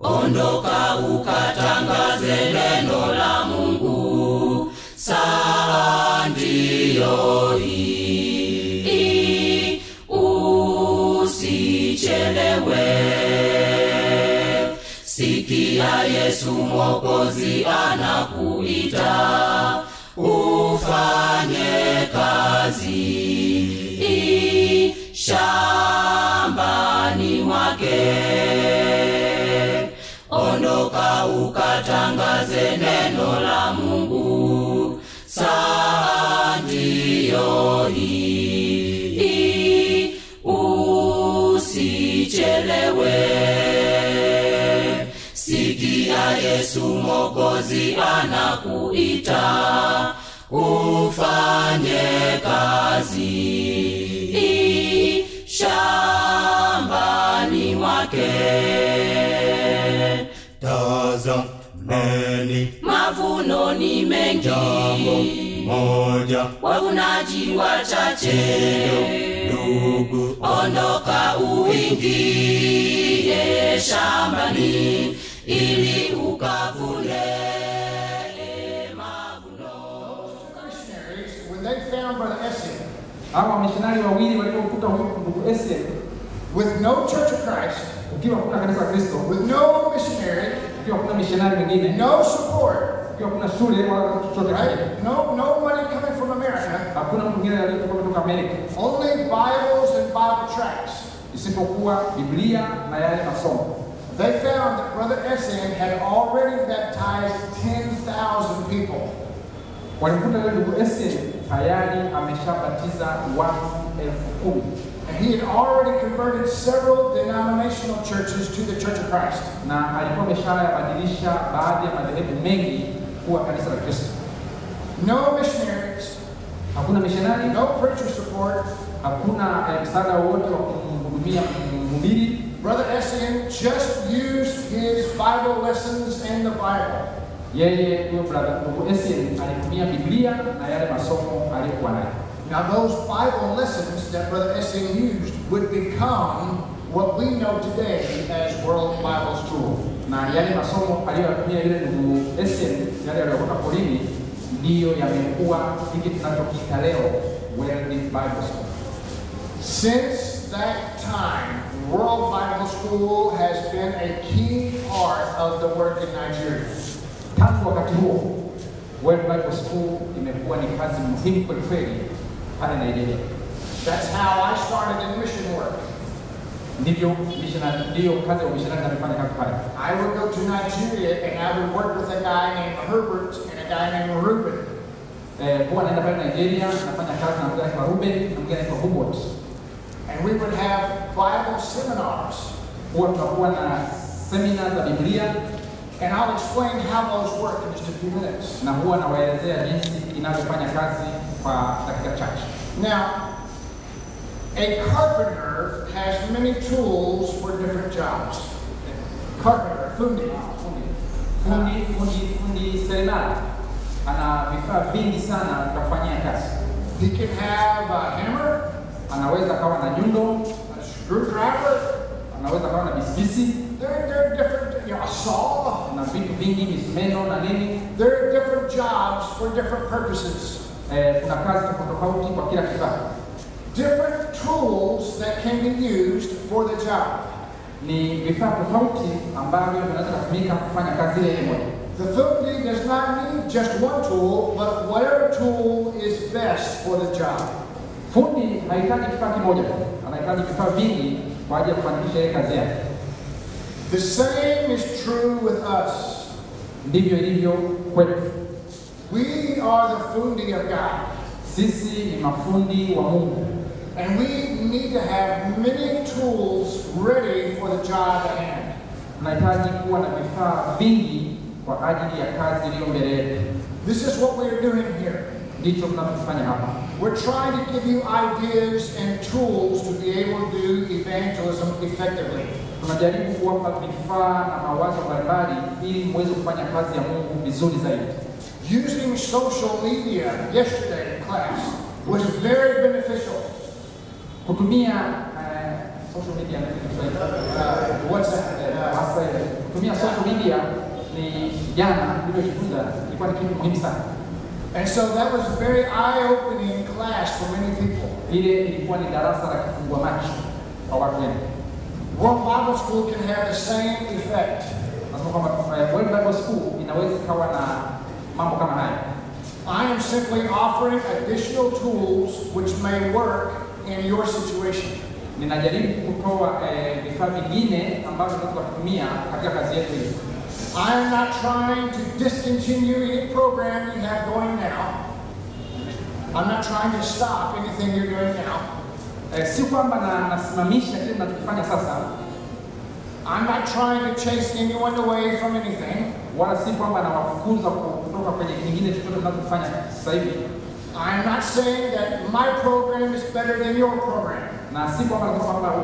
Ondoka ukatangaze neno la Mungu, saa ndiyo hii, usichelewe. Sikia Yesu Mwokozi anakuita, ufanye kazi shambani mwake. Ondoka ukatangaze neno la Mungu, saa ndiyo hii, usichelewe. Sikia Yesu Mwokozi anakuita, ufanye kazi shambani mwake. Tazameni, mavuno ni mengi, jambo moja, wavunaji wachache. ndugu, Ondoka uingie shambani, ili ukavune mavuno. When they found Brother Essien, hawa missionari wawili waliokuta huyu ndugu Essien with no Church of Christ, ukiwa kuna kanisa la Kristo, with no missionary, ukiwa kuna missionari mwingine, no support, ukiwa kuna shule wala chochote kile, right? No money coming from America, hakuna mtu mwingine aliyetoka kutoka Amerika, only Bibles and Bible tracts. isipokuwa Biblia na yale masomo. They found that Brother Essien had already baptized 10,000 people. Walikuta yule ndugu Essien tayari ameshabatiza watu 10,000. And he had already converted several denominational churches to the Church of Christ. Na alikuwa ameshabadilisha baadhi ya madhehebu mengi kuwa kanisa la Kristo. No missionaries, Hakuna missionari, no preacher support. hakuna msaada wote wa kumhudumia mhubiri. Brother Essien just used his Bible lessons and the Bible. Yeye huyo brother ndugu Essien alitumia Biblia na yale masomo aliyokuwa nayo. Now those Bible lessons that Brother Essien used would become what we know today as World Bible School. Na yale masomo aliyotumia yule ndugu Essien, yale aliyokuwa polini, ndiyo yamekuwa hiki tunachokiita leo World Bible School. Since that time, World Bible School has been a key part of the work in Nigeria. Tangu wakati huo, World Bible School imekuwa ni kazi muhimu kweli kweli pale Nigeria. That's how I started in mission work. Ndivyo missionary, ndiyo kazi ya missionary amefanya kazi pale. I would go to Nigeria and I would work with a guy named Herbert and a guy named Reuben. Huwa naenda pale Nigeria, nafanya kazi na mtu anaitwa Ruben na mwingine anaitwa Hubert. And we would have Bible seminars. Huwa tunakuwa na seminars za Biblia, And I'll explain how those work in just a few minutes. na huwa nawaelezea jinsi inavyofanya kazi kwa dakika chache. Now, a carpenter has many tools for different jobs. Carpenter, Fundi seremala ana vifaa vingi sana vya kufanyia kazi. he can have a hammer, Anaweza kawa na nyundo, a screwdriver. anaweza kawa na bisibisi There are different, a saw. na vitu vingi, misumeno na nini. There are different jobs for different purposes. Kuna kazi tofauti kwa kila kifaa. Different tools that can be used for the job. Ni vifaa tofauti ambavyo vinaweza kutumika kufanya kazi ile moja. The fundi does not need just one tool, but whatever tool is best for the job. Fundi hahitaji kifaa kimoja, anahitaji vifaa vingi kwa ajili ya kufanikisha ile kazi yake. The same is true with us. Ndivyo ilivyo kwetu. We are the fundi of God. Sisi ni mafundi wa Mungu. And we need to have many tools ready for the job at hand. Tunahitaji kuwa na vifaa vingi kwa ajili ya kazi iliyo mbele yetu. This is what we are doing here. Ndicho tunachofanya hapa. We're trying to give you ideas and tools to be able to do evangelism effectively. Tunajaribu kuwapa vifaa na mawazo mbalimbali ili muweze kufanya kazi ya Mungu vizuri zaidi. Using social media yesterday in class was very beneficial. Kutumia social media What's that? hasa kutumia social media ni jana niliyojifunza ilikuwa ni kitu muhimu sana. And so that was a very eye-opening class for many people. Ile ilikuwa ni darasa la kifungua macho kwa watu wengi. World Bible School can have the same effect. Nasema kwamba World Bible School inaweza ikawa na mambo kama haya. I am simply offering additional tools which may work in your situation. Ninajaribu kutoa vifaa vingine ambavyo tunaweza kutumia katika kazi yetu hii. I am not trying to discontinue any program you have going now. I'm not trying to stop anything you're doing now. Si kwamba nasimamisha kile tunachofanya sasa. I'm not trying to chase anyone away from anything. Wala si kwamba nawafukuza kutoka kwenye kingine chochote tunachofanya sasa hivi. I'm not saying that my program is better than your program. Na si kwamba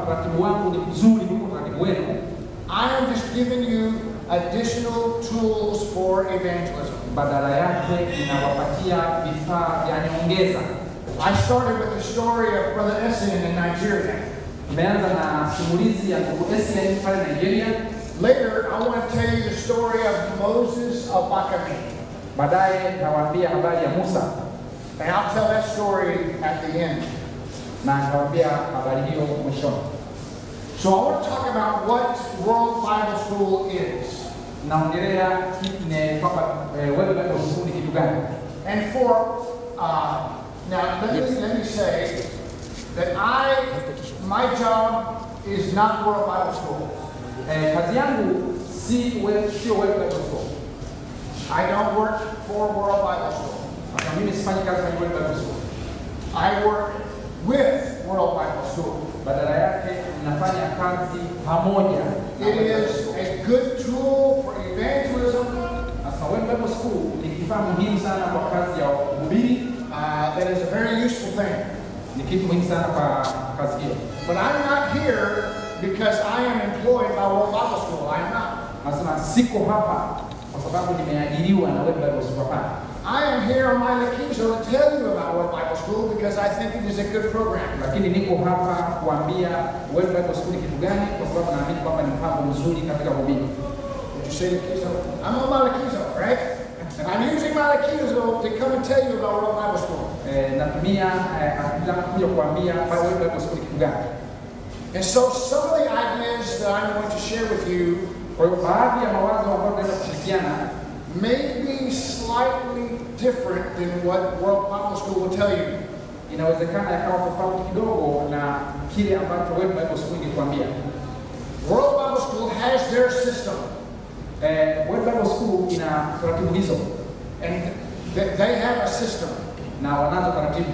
utaratibu wangu ni mzuri kuliko utaratibu wenu. I am just giving you additional tools for evangelism. Badala yake ninawapatia vifaa vya nyongeza. I started with the story of Brother Essen in Nigeria. Nimeanza na simulizi ya ndugu Essen pale Nigeria. Later, I want to tell you the story of Moses of Bakami. Baadaye nawaambia habari ya Musa. And I'll tell that story at the end. Na nawaambia habari hiyo mwishoni. So I want to talk about what World Bible School is. Naongelea kwamba World Bible School ni kitu gani. And for now, let me say that my job is not World Bible School. Kazi yangu sio World Bible School. I don't work for World Bible School. Mimi sifanyi kazi na World Bible School. I work with World Bible School. Badala yake ninafanya kazi pamoja. It is a good tool for evangelism. Sasa World Bible School ni kifaa muhimu sana kwa kazi ya kuhubiri. That is a very useful thing. Ni kitu muhimu sana kwa kazi hiyo. But I'm not here because I am employed by World Bible School. I am not. Nasema siko hapa kwa sababu nimeajiriwa na World Bible School hapa. I am here on my likizo to tell you about World Bible School because I think it is a good program. Lakini niko hapa kuambia World Bible School ni kitu gani kwa sababu naamini kwamba ni mpango mzuri katika kuhubiri. Did you say likizo? I'm on my likizo, right? I'm using my likizo to come and tell you about World Bible School. Natumia kuja kuambia World Bible School ni kitu gani. And so some of the ideas that I'm going to share with you, kwa hiyo baadhi ya mawazo ambayo tunaweza kushirikiana may be slightly different than what World Bible School will tell you. Inawezekana yakawa tofauti kidogo na kile ambacho World Bible School ingekuambia. World Bible School has their system. World Bible School ina taratibu hizo. And they have a system. Na wanazo taratibu.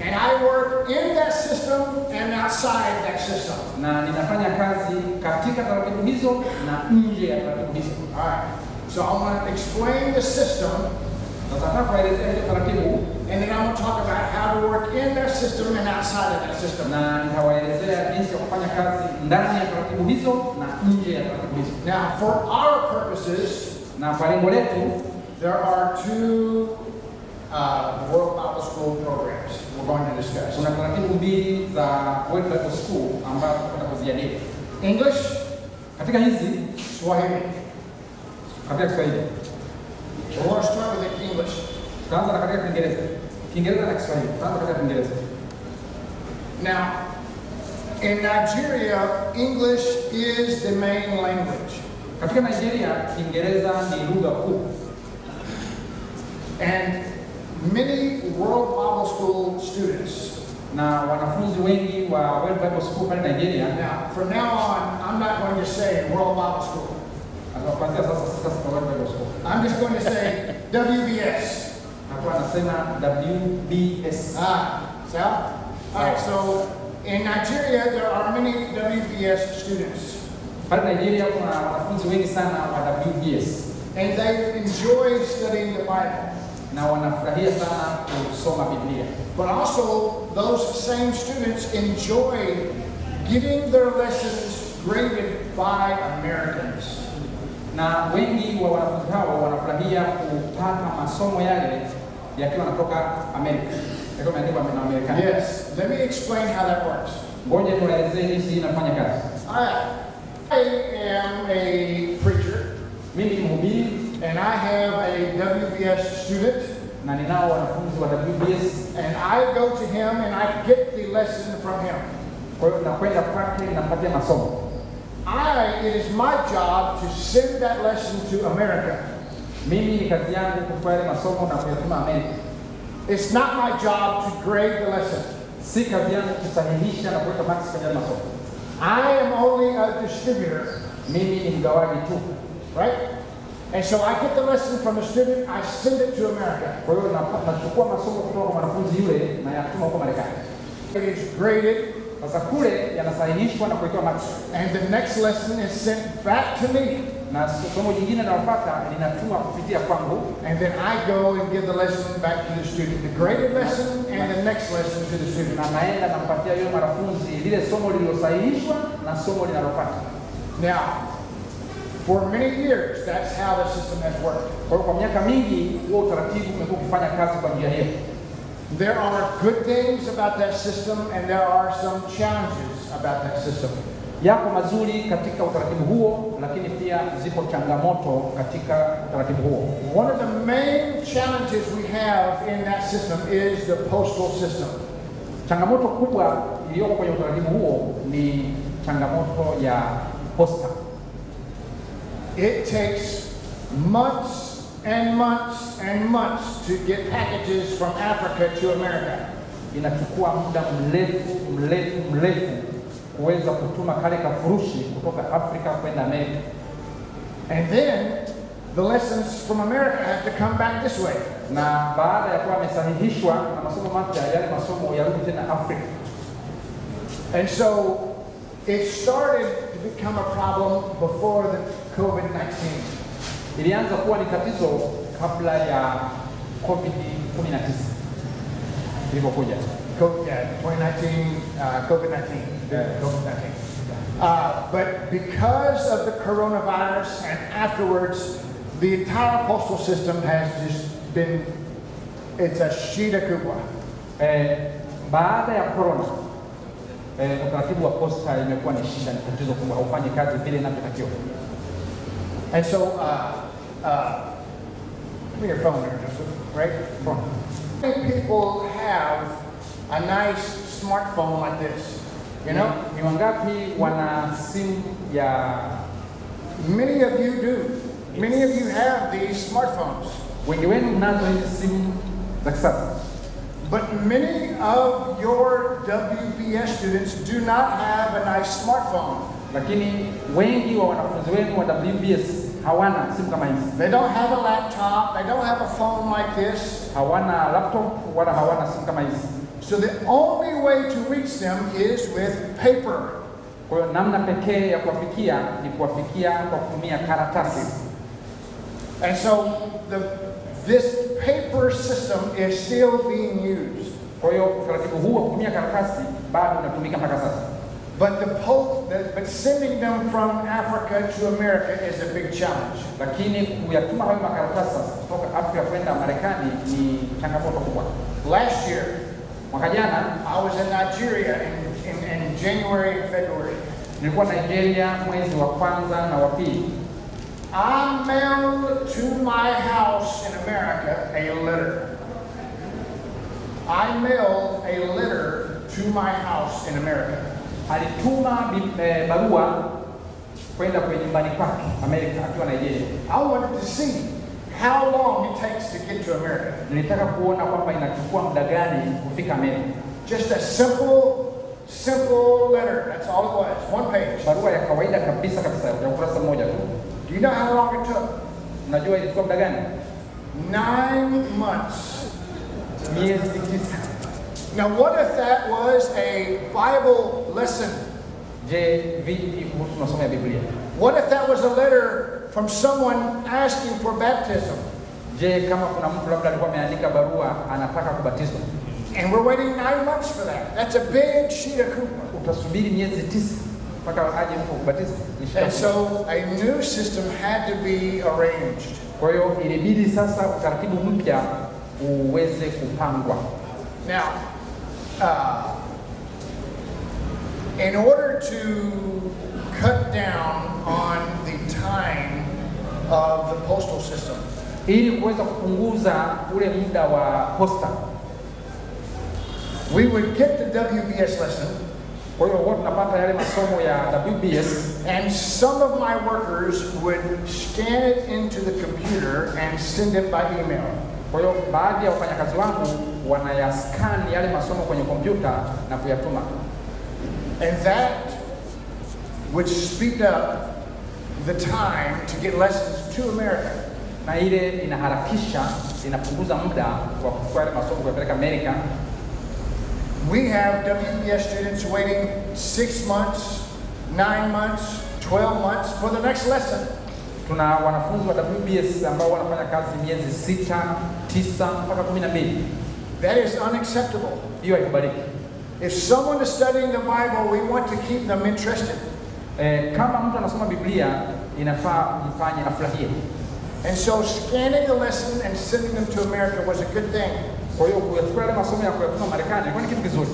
And I work in that system and outside that system. Na ninafanya kazi katika taratibu hizo na nje ya taratibu hizo. All right. So I want to explain the system. Nataka kuelezea hizo taratibu. And then I'm going to talk about how to work in that system and outside of that system. Na nitawaelezea jinsi ya kufanya kazi ndani ya taratibu hizo na nje ya taratibu hizo. Now, for our purposes, na kwa lengo letu, there are two World Bible School programs we're going to discuss. Kuna taratibu mbili za World Bible School ambazo tunataka kuzijadili. English, katika hizi Swahili. Katika Kiswahili. So we're going to start with English. Tutaanza na katika Kiingereza. Kiingereza na Kiswahili. Tutaanza katika Kiingereza. Now, in Nigeria, English is the main language. Katika Nigeria, Kiingereza ni lugha kuu. And many World Bible School students. Na wanafunzi wengi wa World Bible School pale Nigeria. Now, from now on, I'm not going to say World Bible School. I'm just going to say WBS. WBS. So? Alright, so in Nigeria there are many WBS students. Pale Nigeria kuna wanafunzi wengi sana wa WBS. And they enjoy studying the Bible. Na wanafurahia sana kusoma Biblia. But also those same students enjoy getting their lessons graded by Americans. Na wengi wa wanafunzi hao wanafurahia kupata masomo yale yakiwa yanatoka Amerika. Iko imeandikwa na Marekani. Yes. Let me explain how that works. Ngoja nielezee jinsi inafanya kazi. I am a preacher. Mimi ni mhubiri And I have a WBS student. na ninao wanafunzi wa WBS. And I go to him and I get the lesson from him. Kwa hiyo nakwenda kwake nampatia masomo. It is my job to send that lesson to America. Mimi ni kazi yangu kuchukua yale masomo na kuyatuma Amerika. It's not my job to grade the lesson. Si kazi yangu kusahihisha na kuweka marks kwenye masomo. I am only a distributor. Mimi ni mgawaji tu. Right? And so I get the lesson from a student, I send it to America. Kwa hiyo nachukua masomo kutoka kwa mwanafunzi yule na yatuma huko Marekani. It is graded. Sasa kule yanasahihishwa na kuwekewa marks. And the next lesson is sent back to me. Na somo jingine linalofuata linatumwa kupitia kwangu. And then I go and give the lesson back to the student. The graded lesson and the next lesson to the student. Na naenda nampatia yule mwanafunzi lile somo lililosahihishwa na somo linalofuata. Now, for many years, that's how the system has worked. Kwa miaka mingi huo utaratibu umekuwa ukifanya kazi kwa njia hiyo. There are good things about that system and there are some challenges about that system. Yako mazuri katika utaratibu huo, lakini pia zipo changamoto katika utaratibu huo. One of the main challenges we have in that system is the postal system. Changamoto kubwa iliyoko kwenye utaratibu huo ni changamoto ya posta. It takes months and months and months to get packages from Africa to America. Inachukua muda mrefu kuweza kutuma kale kafurushi kutoka Afrika kwenda Amerika. And then the lessons from America have to come back this way. Na baada ya kuwa yamesahihishwa na masomo mapya, yale masomo yarudi tena Afrika. And so it started to become a problem before the COVID-19. Ilianza kuwa ni tatizo kabla ya COVID-19 ilipokuja. COVID-19. But because of the coronavirus and afterwards, the entire postal system has just been, it's a shida kubwa. Baada ya corona, utaratibu wa posta imekuwa ni shida, ni tatizo kubwa, haufanyi kazi vile inavyotakiwa. And so, give me your phone there, Joseph, right? Phone. Many people have a nice smartphone like this, you know? Ni wangapi wana simu ya? Many of you do. Many of you have these smartphones. Wengi wenu mnazo hizi simu za kisasa. But many of your WBS students do not have a nice smartphone. Lakini wengi wa wanafunzi wenu wa WBS hawana simu kama hizi. They don't have a laptop, they don't have a phone like this. Hawana laptop wala hawana simu kama hizi. So the only way to reach them is with paper. Kwa hiyo namna pekee ya kuwafikia ni kuwafikia kwa kutumia karatasi. And so this paper system is still being used. Kwa hiyo utaratibu huu wa kutumia karatasi bado unatumika mpaka sasa. But sending them from Africa to America is a big challenge. Lakini kuyatuma hayo makaratasi kutoka Afrika kwenda Marekani ni changamoto kubwa. Last year, mwaka jana, I was in Nigeria in January and February. Nilikuwa Nigeria mwezi wa kwanza na wa pili. I mailed to my house in America a letter. I mailed a letter to my house in America. Alituma barua kwenda kwenye nyumbani kwake Amerika akiwa Nigeria. I wanted to see how long it takes to get to America. Nilitaka kuona kwamba inachukua muda gani kufika Amerika. Just a simple letter. That's all it was. One page. Barua ya kawaida kabisa ya ukurasa mmoja tu. Do you know how long it took? Unajua ilikuwa muda gani? 9 months. Miezi 9. Now what if that was a Bible lesson? Je, vipi kuhusu masomo ya Biblia? What if that was a letter from someone asking for baptism? Je, kama kuna mtu labda alikuwa ameandika barua anataka kubatizwa? And we're waiting 9 months for that. That's a big shida kubwa. Utasubiri miezi 9 mpaka aje mtu kubatizwa. And so a new system had to be arranged. Kwa hiyo ilibidi sasa utaratibu mpya uweze kupangwa. Now, in order to cut down on the time of the postal system, ili kuweza kupunguza ule muda wa posta, we would get the WBS lesson. Kwa hiyo wote tunapata yale masomo ya WBS, and some of my workers would scan it into the computer and send it by email. Kwa hiyo baadhi ya wafanyakazi wangu wanayascan yale masomo kwenye kompyuta na kuyatuma. And that would speed up the time to get lessons to America. Na ile inaharakisha, inapunguza muda wa kuchukua yale masomo kupeleka Amerika. We have WBS students waiting 6 months, 9 months, 12 months for the next lesson. Tuna wanafunzi wa WBS ambao wanafanya kazi miezi 6, 9 mpaka 12. That is unacceptable. Hiyo haikubaliki. If someone is studying the Bible, we want to keep them interested. Kama mtu anasoma Biblia, inafaa mfanye afurahie. And so scanning the lesson and sending them to America was a good thing. Kwa hiyo kuyachukua yale masomo ya kuyatuma Marekani ni kitu kizuri.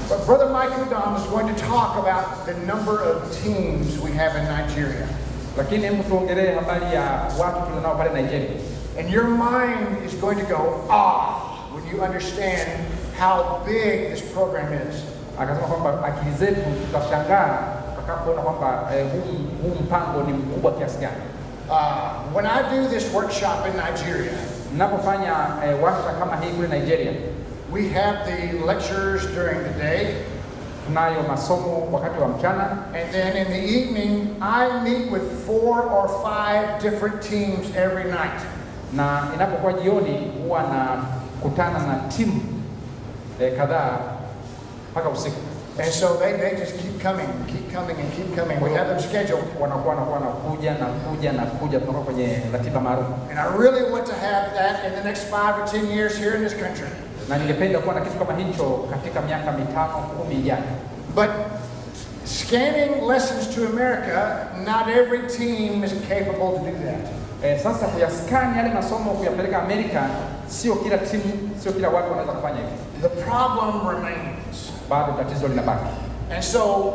But Brother Mike Udom is going to talk about the number of teams we have in Nigeria. Lakini hebu tuongelee habari ya watu tulionao pale Nigeria. And your mind is going to go, when you understand how big this program is. Akasema kwamba akili zetu tutashangaa tutakapoona kwamba huu mpango ni mkubwa kiasi gani. When I do this workshop in Nigeria, ninapofanya warsha kama hii kule Nigeria, we have the lectures during the day. Tunayo masomo wakati wa mchana. And then in the evening, I meet with 4 or 5 different teams every night. Na inapokuwa jioni huwa nakutana na timu kadhaa mpaka usiku. And so they just keep coming and keep coming. We have them scheduled. Wanakuwa nakuja tunakuwa kwenye ratiba maalum. And I really want to have that in the next 5 or 10 years here in this country. Na ningependa kuwa na kitu kama hicho katika miaka 5, 10 ijayo. But scanning lessons to America, not every team is capable to do that. Sasa kuyascan yale masomo kuyapeleka Amerika, sio kila timu, sio kila watu wanaweza kufanya hivyo. The problem remains. Bado tatizo linabaki. And so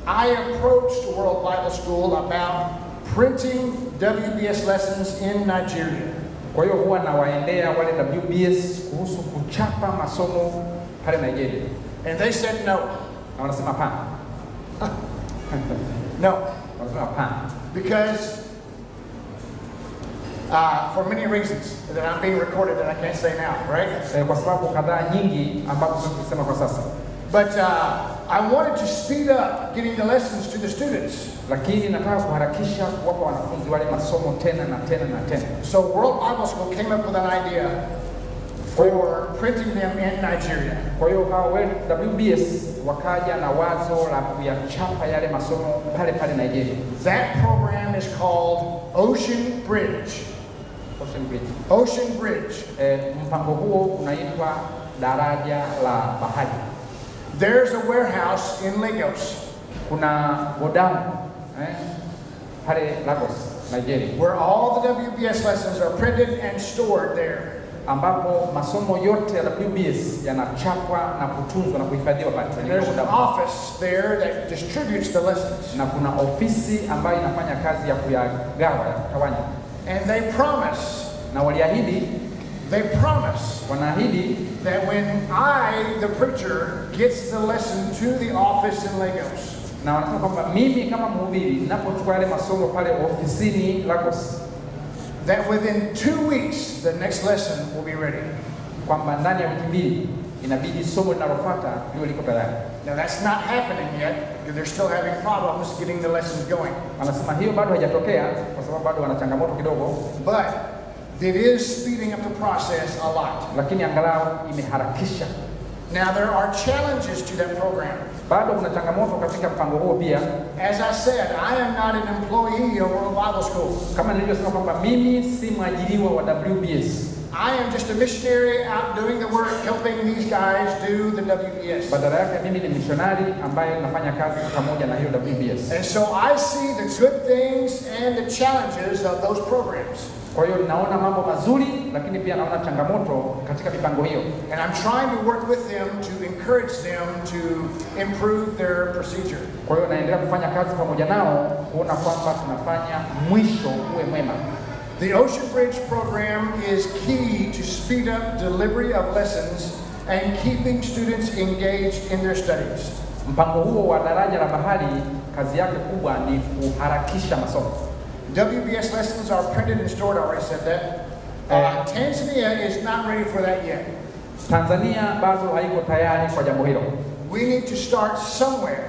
I approached World Bible School about printing WBS lessons in Nigeria. Kwa hiyo huwa nawaendea wale WBS kuhusu kuchapa masomo pale Nigeria. And they said no. Na wanasema hapana. No. Wanasema hapana. Because for many reasons that I'm being recorded that I can't say now, right? Kwa sababu kadhaa nyingi ambazo tunasema kwa sasa. But I wanted to speed up getting the lessons to the students. Lakini nataka kuharakisha kuwapa wanafunzi wale masomo tena na tena na tena. So World Bible School came up with an idea for printing them in Nigeria. Kwa hiyo hao WBS wakaja na wazo la kuyachapa yale masomo pale pale Nigeria. That program is called Ocean Bridge. Ocean Bridge. Ocean Bridge. Mpango huo unaitwa daraja la bahari. There's a warehouse in Lagos. Kuna godown pale Lagos, Nigeria, where all the WBS lessons are printed and stored there. Ambapo masomo yote ya WBS yanachapwa na kutunzwa na kuhifadhiwa pale. There's an office there that distributes the lessons. Na kuna ofisi ambayo inafanya kazi ya kuyagawa, ya kutawanya. And they promise. Na waliahidi. They promise. Wanaahidi that when I, the preacher, gets the lesson to the office in Lagos. Na wanasema kwamba mimi kama mhubiri ninapochukua yale masomo pale ofisini Lagos, that within 2 weeks the next lesson will be ready. Kwamba ndani ya wiki 2 inabidi somo linalofuata liwe liko tayari. Now that's not happening yet because they're still having problems getting the lessons going. Anasema hiyo bado haijatokea kwa sababu bado wana changamoto kidogo. But it is speeding up the process a lot. Lakini angalau imeharakisha. Now there are challenges to that program. Bado kuna changamoto katika mpango huo pia. As I said, I am not an employee of World Bible School. Kama nilivyosema kwamba mimi si mwajiriwa wa WBS. I am just a missionary out doing the work, helping these guys do the WBS. Badala yake mimi ni missionary ambaye nafanya kazi pamoja na hiyo WBS. And so I see the good things and the challenges of those programs. Kwa hiyo naona mambo mazuri lakini pia naona changamoto katika mipango hiyo. And I'm trying to work with them to encourage them to improve their procedure. Kwa hiyo naendelea kufanya kazi pamoja nao kuona kwamba tunafanya mwisho uwe mwema. The Ocean Bridge program is key to speed up delivery of lessons and keeping students engaged in their studies. Mpango huo wa daraja la bahari kazi yake kubwa ni kuharakisha masomo. WBS lessons are printed and stored, I already said that. Tanzania is not ready for that yet. Tanzania bado haiko tayari kwa jambo hilo. We need to start somewhere.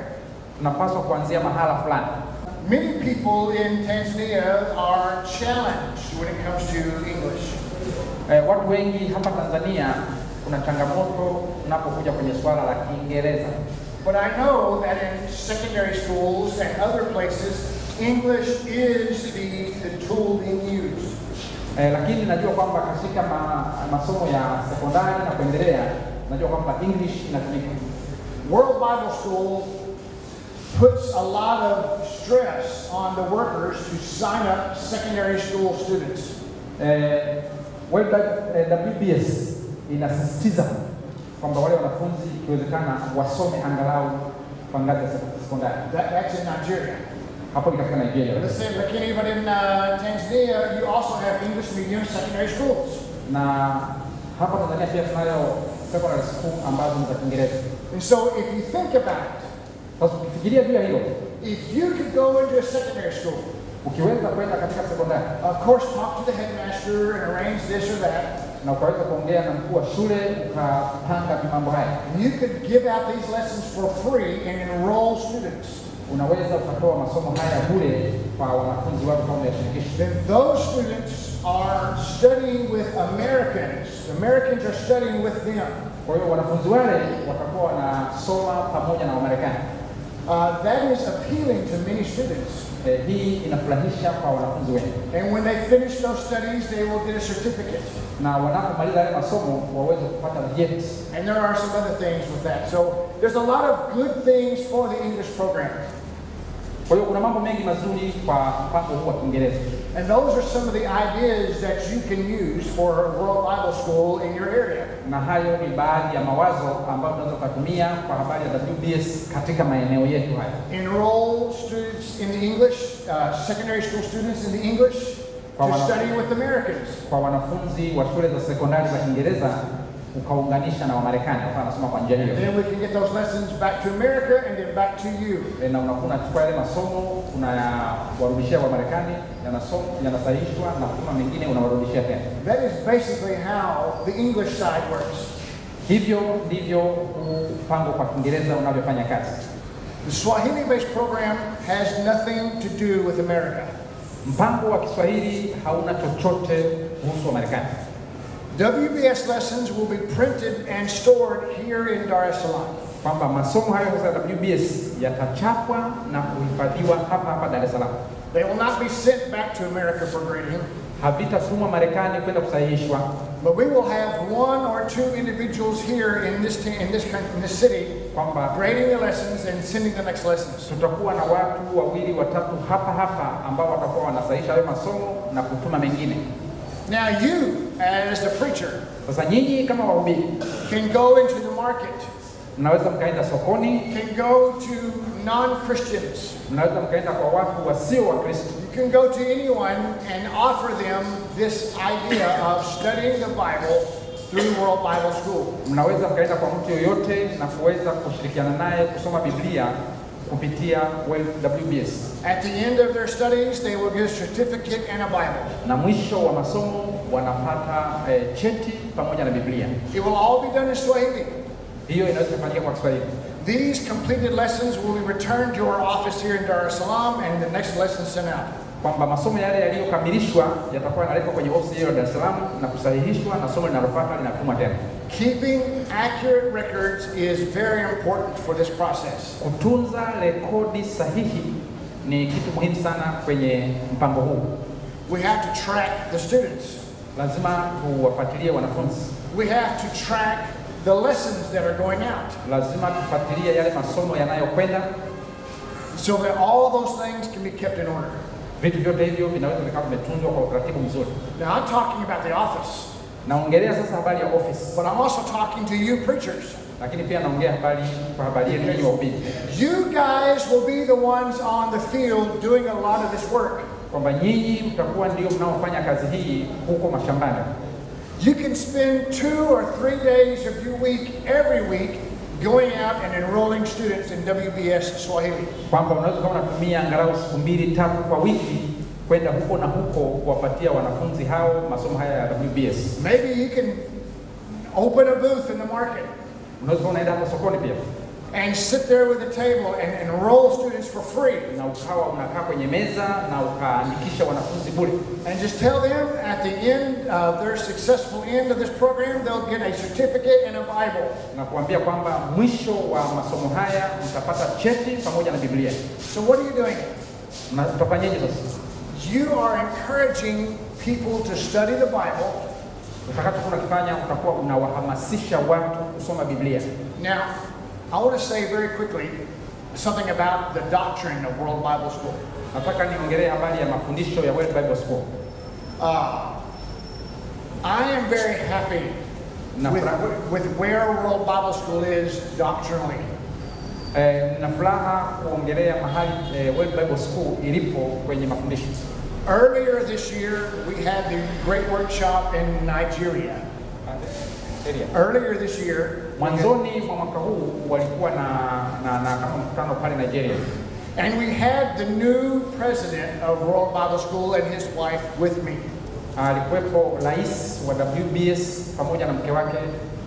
Tunapaswa kuanzia mahala fulani. Many people in Tanzania are challenged when it comes to English. Watu wengi hapa Tanzania kuna changamoto unapokuja kwenye swala la Kiingereza. But I know that in secondary schools and other places, English is the tool being used. Lakini najua kwamba katika masomo ya sekondari na kuendelea, najua kwamba English inatumika. World Bible School puts a lot of stress on the workers to sign up secondary school students. WBS inasisitiza kwamba wale wanafunzi ikiwezekana wasome angalau kwa ngazi ya sekondari. That's in Nigeria. Hapo katika Nigeria. Listen, lakini but in Tanzania, you also have English medium secondary schools. Na hapa Tanzania pia tunayo secondary school ambazo ni za Kiingereza. And so if you think about it, sasa ukifikiria juu ya hilo, if you could go into a secondary school, ukiweza kwenda katika sekondari, of course talk to the headmaster and arrange this or that, na ukaweza kuongea na mkuu wa shule ukapanga mambo haya, you could give out these lessons for free and enroll students. Unaweza ukatoa masomo haya bure kwa wanafunzi wako kama umeshirikisha. Then those students are studying with Americans. Americans are studying with them. Kwa hiyo wanafunzi wale watakuwa wanasoma pamoja na Wamarekani. That is appealing to many students. Hii inafurahisha kwa wanafunzi wengi. And when they finish those studies, they will get a certificate. Na wanapomaliza yale masomo waweze kupata vyeti. And there are some other things with that. So there's a lot of good things for the English program. Kwa hiyo kuna mambo mengi mazuri kwa mpango huu wa Kiingereza. And those are some of the ideas that you can use for World Bible School in your area. Na hayo ni baadhi ya mawazo ambayo tunaweza kutumia kwa habari ya WBS katika maeneo yetu haya. Enroll students in the English, secondary school students in the English to study with Americans. Kwa wanafunzi wa shule za sekondari za Kiingereza ukaunganisha na Wamarekani kwa nasoma kwa njia hiyo. Then we can get those lessons back to America and then back to you. Na unakuwa unachukua yale masomo unawarudishia Wamarekani, yanasahihishwa na kama mengine unawarudishia tena. That is basically how the English side works. Hivyo ndivyo mpango kwa Kiingereza unavyofanya kazi. The Swahili-based program has nothing to do with America. Mpango wa Kiswahili hauna chochote kuhusu Marekani. WBS lessons will be printed and stored here in Dar es Salaam. Kwamba masomo hayo ya WBS yatachapwa na kuhifadhiwa hapa hapa Dar es Salaam. They will not be sent back to America for grading. Havitatumwa Marekani kwenda kusahihishwa. But we will have one or two individuals here in this city grading the lessons and sending the next lessons. Tutakuwa na watu wawili watatu hapa hapa ambao watakuwa wanasahihisha hayo masomo na kutuma mengine. Now you, as the preacher, sasa nyinyi kama wahubiri can go into the market. Mnaweza mkaenda sokoni. Can go to non-Christians. Mnaweza mkaenda kwa watu wasio wa Kristo. You can go to anyone and offer them this idea of studying the Bible through World Bible School. Mnaweza mkaenda kwa mtu yoyote na kuweza kushirikiana naye kusoma Biblia kupitia WBS. At the end of their studies, they will get a certificate and a Bible. Na mwisho wa masomo wanapata cheti pamoja na Biblia. It will all be done in Swahili. Hiyo inaweza kufanyika kwa Kiswahili. These completed lessons will be returned to our office here in Dar es Salaam and the next lesson sent out. Kwamba masomo yale yaliyokamilishwa yatakuwa yanaletwa kwenye ofisi hiyo ya Dar es Salaam na kusahihishwa na somo linalofuata linatumwa tena. Keeping accurate records is very important for this process. Kutunza rekodi sahihi ni kitu muhimu sana kwenye mpango huu. We have to track the students. Lazima tuwafuatilie wanafunzi. We have to track the lessons that are going out. Lazima tufuatilie yale masomo yanayokwenda, so that all those things can be kept in order. Vitu vyote hivyo vinaweza vikawa vimetunzwa kwa utaratibu mzuri. Now I'm talking about the office. Naongelea sasa habari ya office. But I'm also talking to you preachers. Lakini pia naongea habari yenu nyinyi wahubiri. You guys will be the ones on the field doing a lot of this work. Kwamba nyinyi mtakuwa ndio mnaofanya kazi hii huko mashambani. You can spend 2 or 3 days of your week every week going out and enrolling students in WBS Swahili. Kwamba unaweza kama unatumia angalau siku 2-3 kwa wiki kwenda huko na huko kuwapatia wanafunzi hao masomo haya ya WBS. Maybe you can open a booth in the market. Unaweza kama unaenda hapo sokoni pia. And sit there with a table and enroll students for free. Na ukawa unakaa kwenye meza na ukaandikisha wanafunzi bure. And just tell them at the end of their successful end of this program, they'll get a certificate and a Bible. Na kuambia kwamba mwisho wa masomo haya mtapata cheti pamoja na Biblia. So what are you doing? Na utafanyaje sasa? You are encouraging people to study the Bible. Utakachokuwa unakifanya utakuwa unawahamasisha watu kusoma Biblia. Now, I want to say very quickly something about the doctrine of World Bible School. Nataka niongelee habari ya mafundisho ya World Bible School. I am very happy with where World Bible School is doctrinally. Na furaha kuongelea mahali World Bible School ilipo kwenye mafundisho. Earlier this year, we had the great workshop in Nigeria. Earlier this year, mwanzoni mwa mwaka huu walikuwa na kama mkutano pale Nigeria. And we had the new president of World Bible School and his wife with me. Alikuwepo rais wa WBS pamoja na mke wake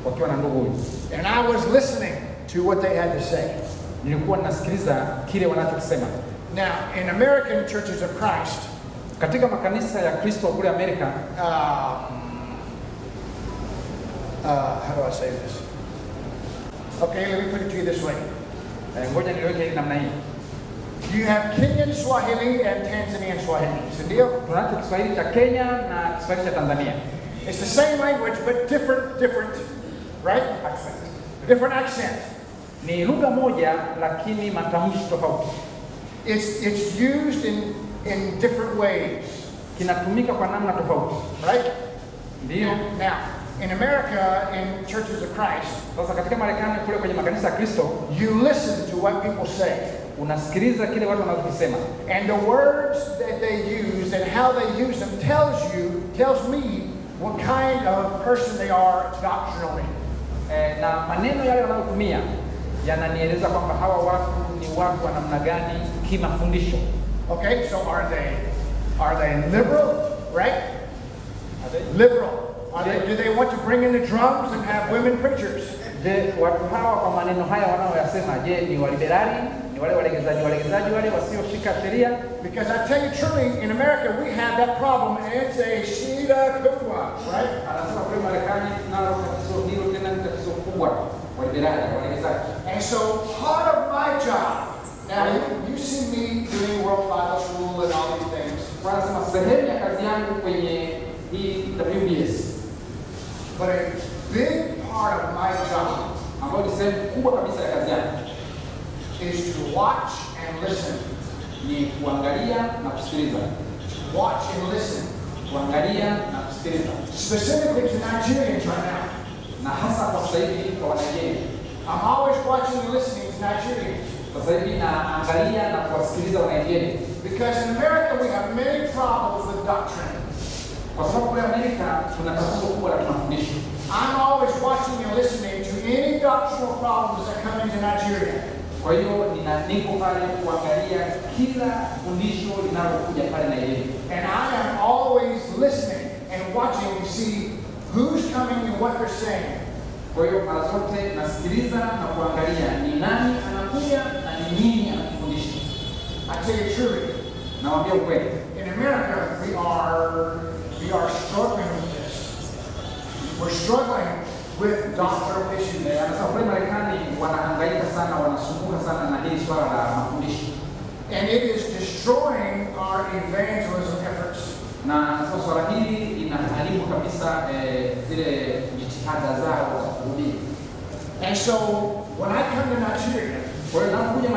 wakiwa na ndugu huyu. And I was listening to what they had to say. Nilikuwa nasikiliza kile wanachosema. Now, in American Churches of Christ, katika makanisa ya Kristo kule Amerika, how do I say this? Okay, let me put it to you this way. Ngoja niweke hili namna hii. You have Kenyan Swahili and Tanzanian Swahili. Ndio? Tunacho Kiswahili cha Kenya na Kiswahili cha Tanzania. It's the same language but different, right? Accent. Different accent. Ni lugha moja lakini matamshi tofauti. It's used in different ways. Kinatumika kwa namna tofauti. Right? Ndio. Now, in America, in Churches of Christ, sasa katika Marekani kule kwenye makanisa ya Kristo, you listen to what people say. Unasikiliza kile watu wanachosema. And the words that they use and how they use them tells me what kind of person they are doctrinally. Na maneno yale wanayotumia yananieleza kwamba hawa watu ni watu wa namna gani kimafundisho. Okay, so are they liberal, right? Are they liberal? Do they want to bring in the drums and have women preachers? Je, watu hawa kwa maneno haya wanaoyasema, je, ni waliberali? Ni wale walegezaji wale wasioshika sheria? Because I tell you truly, in America we have that problem, and it's a shida kubwa, right? Anasema kwa Marekani nalo tatizo hilo tena ni tatizo kubwa, waliberali, walegezaji. And so part of my job, now you see me doing World Bible School and all these things. Anasema sehemu ya kazi yangu kwenye hii WBS. But a big part of my job, ambayo ni sehemu kubwa kabisa ya kazi yangu, is to watch and listen. Ni kuangalia na kusikiliza. Watch and listen. Kuangalia na kusikiliza. Specifically to Nigerians right now. Na hasa kwa sasa hivi kwa Nigeria. I'm always watching and listening to Nigerians. Sasa hivi naangalia na kuwasikiliza wa Nigeria. Because in America we have many problems with doctrine. Kwa sababu kwa Amerika tuna tatizo kubwa la mafundisho. I'm always watching and listening to any doctrinal problems that come into Nigeria. Kwa hiyo niko pale kuangalia kila fundisho linalokuja pale Nigeria. And I am always listening and watching to see who's coming and what they're saying. Kwa hiyo mara zote nasikiliza na kuangalia ni nani anakuja na ni nini anafundisha. I tell you truly, nawaambia ukweli. In America we are struggling with this. We're struggling with doctrinal issues. Sasa kwa Marekani wanahangaika sana, wanasumbuka sana na hili swala la mafundisho. And it is destroying our evangelism efforts. Na sasa swala hili linaharibu kabisa zile jitihada zao za kuhubiri. And so when I come to Nigeria, Kwa hiyo napokuja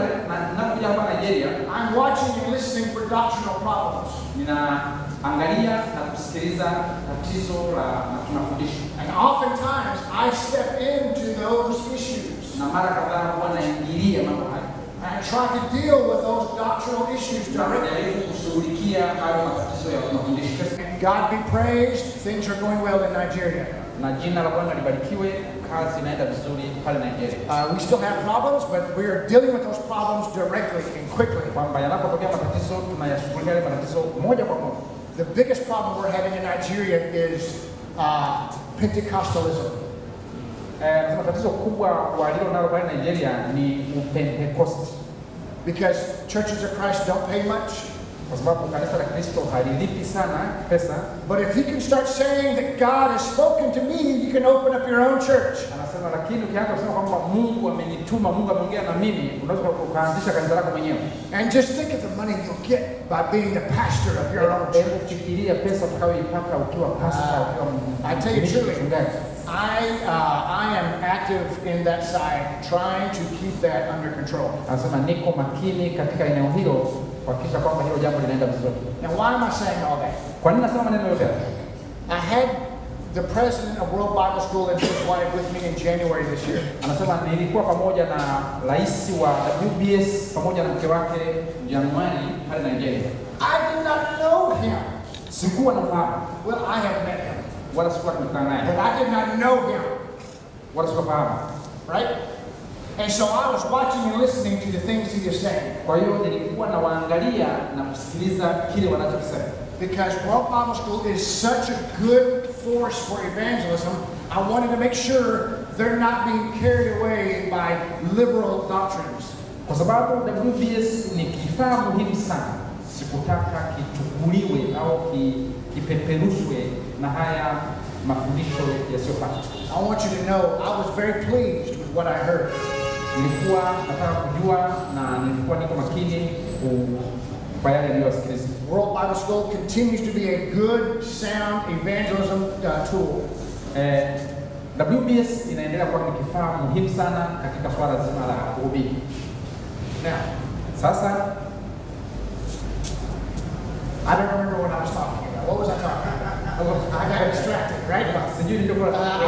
hapa Nigeria, I'm watching and listening for doctrinal problems. ninaangalia na kusikiliza tatizo la mafundisho. And oftentimes I step into those issues. Na mara kadhaa huwa naingilia mambo haya. I try to deal with those doctrinal issues directly. Najaribu kushughulikia hayo matatizo ya mafundisho. God be praised, things are going well in Nigeria. Na jina la Bwana libarikiwe, kazi inaenda vizuri pale Nigeria. We still have problems, but we are dealing with those problems directly and quickly. Kwamba yanapotokea matatizo tunayashughulikia yale matatizo moja kwa moja. The biggest problem we're having in Nigeria is Pentecostalism. Tatizo kubwa walilo nalo pale Nigeria ni Upentecost. Because churches of Christ don't pay much. Kwa sababu kanisa la Kristo halilipi sana pesa. But if you can start saying that God has spoken to me, you can open up your own church. Anasema lakini ukianza kusema kwamba Mungu amenituma, Mungu ameongea na mimi, unaweza kuanzisha kanisa lako mwenyewe. And just think of the money you'll get by being the pastor of your own church. Fikiria pesa utakayoipata ukiwa pastor, ukiwa I tell you truly, mchungaji. I am active in that side, trying to keep that under control. Anasema niko makini katika eneo hilo kuhakikisha kwamba hilo jambo linaenda vizuri. Now, why am I saying all that? Kwa nini nasema maneno yote? I had the president of World Bible School and his wife with me in January this year. Anasema nilikuwa pamoja na rais wa WBS pamoja na mke wake Januari pale Nigeria. I did not know him. Sikuwa nafahamu. Well, I have met him. Wala sikuwa nimekutana naye. But I did not know him. Wala sikufahamu. Right? And so I was watching and listening to the things he is saying. Kwa hiyo nilikuwa nawaangalia na kusikiliza kile wanachosema. Because World Bible School is such a good force for evangelism, I wanted to make sure they're not being carried away by liberal doctrines. Kwa sababu WBS ni kifaa muhimu sana. Sikutaka kichukuliwe au kipeperushwe na haya mafundisho yasiyofaa. I want you to know I was very pleased with what I heard. Nilikuwa nataka kujua na nilikuwa niko makini kwa yale niliyosikiliza. World Bible School continues to be a good, sound evangelism tool. WBS inaendelea kuwa ni kifaa muhimu sana katika swala zima la kuhubiri. Now, sasa I don't remember what I was talking about. What was I talking about? I got distracted, right? I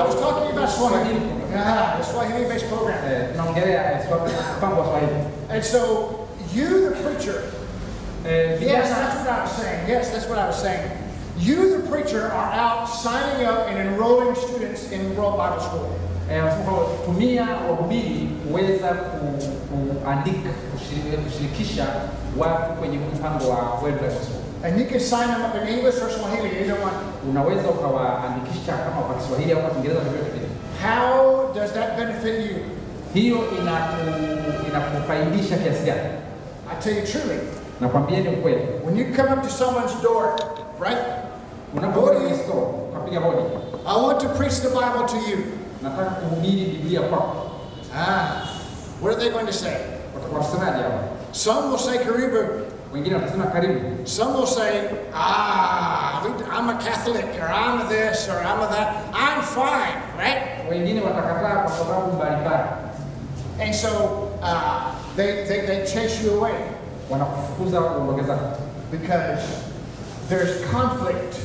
was talking about Swahili. The Swahili-based program. And so, you, the preacher, yes, that's what I was saying. Yes, that's what I was saying. You, the preacher, are out signing up and enrolling students in World Bible School. Tumia wahubiri kuweza kuandika, kushirikisha watu kwenye mpango wa World Bible School. And you can sign them up in English or Swahili, either one. Unaweza ukawaandikisha kama kwa Kiswahili au kwa Kiingereza vyovyote vile. How does that benefit you? Hiyo inakufaidisha kiasi gani? I tell you truly. Nakwambia ni ukweli. When you come up to someone's door, right? Unapokuja kwenye store, ukapiga hodi. I want to preach the Bible to you. Nataka kuhubiri Biblia kwako. What are they going to say? Watakuwa wasemaje hapo? Some will say karibu. Wengine watasema karibu. Some will say, I'm a Catholic, or I'm a this, or I'm a that. I'm fine, right? Wengine watakataa kwa sababu mbalimbali. And so they chase you away. Wanakufukuza uondoke zako. Because there's conflict.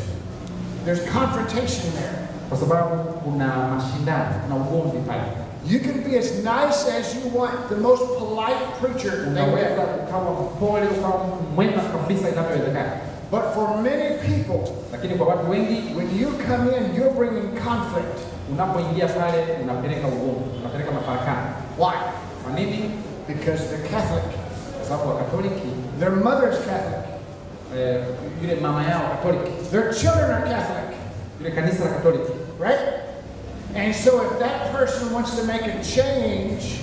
There's confrontation there. Kwa sababu kuna mashindano, kuna ugomvi pale. You can be as nice as you want, the most polite preacher. Unaweza ukawa mpole, ukawa mwema kabisa inavyowezekana. But for many people, lakini kwa watu wengi, when you come in, you're bringing conflict. Unapoingia pale unapeleka ugomvi, unapeleka mafarakano. Why? Kwa nini? Because they're Catholic. Kwa sababu wa Katoliki, their mother's Catholic. Yule mama yao Katoliki. Their children are Catholic. Yule kanisa la Katoliki. Right? And so if that person wants to make a change,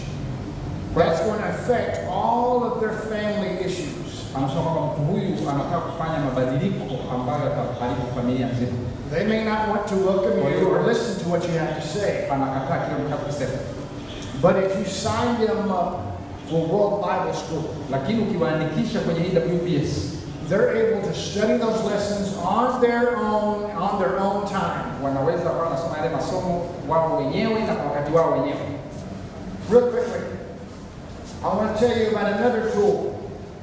that's going to affect all of their family issues. Anasema kwamba mtu huyu anataka kufanya mabadiliko ambayo yataharibu familia nzima. They may not want to welcome you or listen to what you have to say. Anakataa kile unachosema. But if you sign them up for World Bible School, lakini ukiwaandikisha kwenye WBS, they're able to study those lessons on their own time. wao wenyewe na kwa wakati wao wenyewe. Real quickly, I want to tell you about another tool.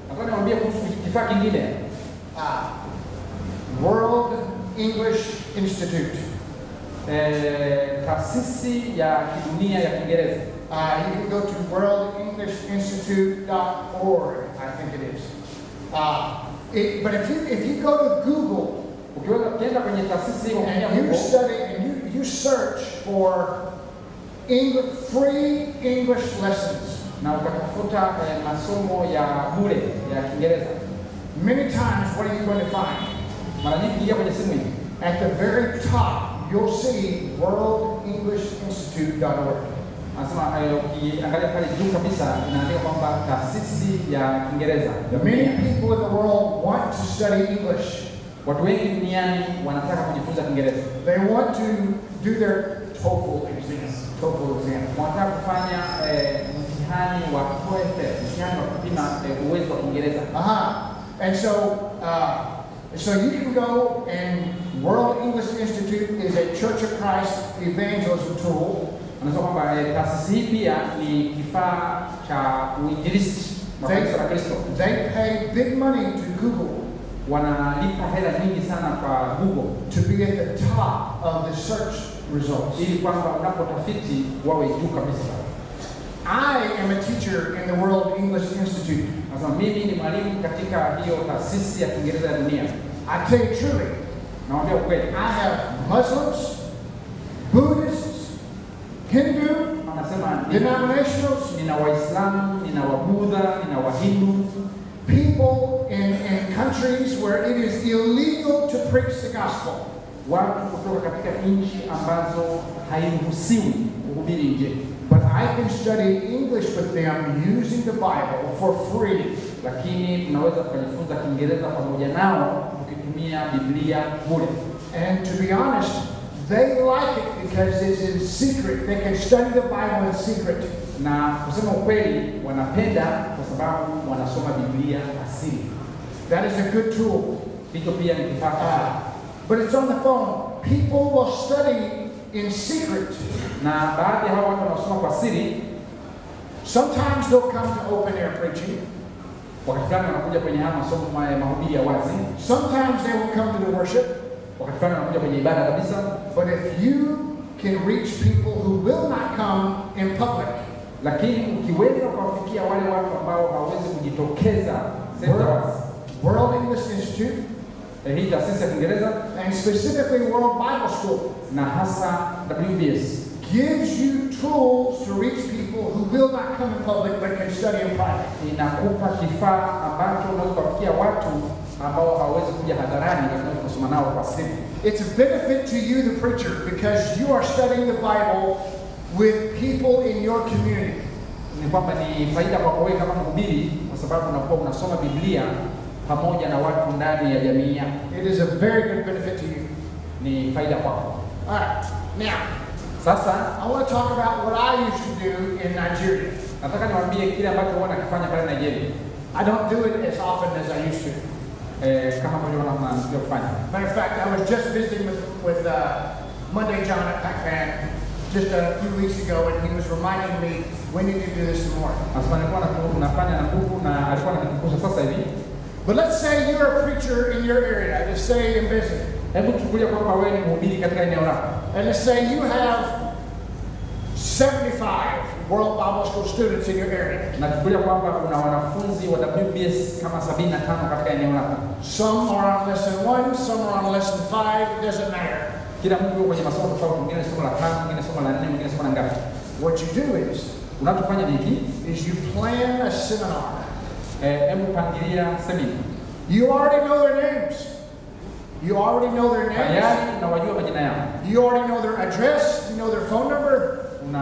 Nataka niwaambie kuhusu kifaa kingine. World English Institute. Taasisi ya kidunia ya Kiingereza. You can go to worldenglishinstitute.org, I think it is. But if you go to Google Ukienda kwenye taasisi hiyo and you study and you search for free English lessons, na ukatafuta masomo ya bure ya Kiingereza, many times what are you going to find? Mara nyingi ingia kwenye simu hii. At the very top, you'll see worldenglishinstitute.org. Anasema ukiangalia pale juu kabisa inaandika kwamba taasisi ya Kiingereza. Many people in the world want to study English. Watu wengi duniani wanataka kujifunza Kiingereza. They want to do their TOEFL exam. Wanataka kufanya mtihani wa TOEFL, mtihani wa kupima uwezo wa Kiingereza. And so you can go, and World English Institute is a Church of Christ evangelism tool. Anasema kwamba taasisi hii pia ni kifaa cha uinjilisti wa kanisa la Kristo. They pay big money to Google. Wanalipa hela nyingi sana kwa Google to be at the top of the search results. Ili kwamba unapotafiti wawe juu kabisa. I am a teacher in the World English Institute. Sasa mimi ni mwalimu katika hiyo taasisi ya Kiingereza ya dunia. I tell you truly, nawaambia ukweli, I have Muslims, Buddhists, Hindu, denominationals, nina Waislamu, nina Wabudha, nina Wahindu, people in countries where it is illegal to preach the gospel. Watu kutoka katika nchi ambazo hairuhusiwi kuhubiri Injili. But I can study English with them using the Bible for free. Lakini tunaweza kujifunza Kiingereza pamoja nao tukitumia Biblia bure. And to be honest, they like it because it's in secret. They can study the Bible in secret. Na kusema ukweli wanapenda kwa sababu wanasoma Biblia asili. That is a good tool. Hicho pia ni kifaa. But it's on the phone. People will study in secret. Na baadhi ya hao watu wanasoma kwa siri. Sometimes they'll come to open air preaching. Wakati fulani wanakuja kwenye haya masomo ya mahubiri ya wazi. Sometimes they will come to the worship. Wakati fulani wanakuja kwenye ibada kabisa. But if you can reach people who will not come in public, lakini ukiweza kuwafikia wale watu ambao hawawezi kujitokeza sehemu za wazi. World English Institute, hii taasisi ya Kiingereza, and specifically World Bible School, na hasa WBS, gives you tools to reach people who will not come in public but can study in private. Inakupa kifaa ambacho unaweza kufikia watu ambao hawawezi kuja hadharani lakini kusoma nao kwa siri. It's a benefit to you, the preacher, because you are studying the Bible with people in your community. Ni kwamba ni faida kwa wewe kama mhubiri kwa sababu unakuwa unasoma Biblia pamoja na watu ndani ya jamii yako. It is a very good benefit to you. Ni faida kwako. All right. Now, sasa I want to talk about what I used to do in Nigeria. Nataka niwaambie kile ambacho huwa nakifanya pale Nigeria. I don't do it as often as I used to. Kama mmoja wanamsikia kufanya. Matter of fact, I was just visiting with Monday John at Pac-Man just a few weeks ago, and he was reminding me, we need to do this some more. Asema nilikuwa nafanya na ndugu na alikuwa ananikumbusha sasa hivi. But let's say you're a preacher in your area. Let's say in Bisbee. Hebu chukulia kwamba wewe ni mhubiri katika eneo lako. And let's say you have 75 World Bible School students in your area. Na chukulia kwamba kuna wanafunzi wa WBS kama 75 katika eneo lako. Some are on lesson 1, some are on lesson 5, it doesn't matter. Kila mtu yuko kwenye masomo tofauti, mwingine somo la 5, mwingine somo la 4, mwingine somo la ngapi. What you do unachofanya hiki is you plan a seminar. Hebu pangilia semina. You already know their names. You already know their names. Tayari unawajua majina yao. You already know their address, you know their phone number. Una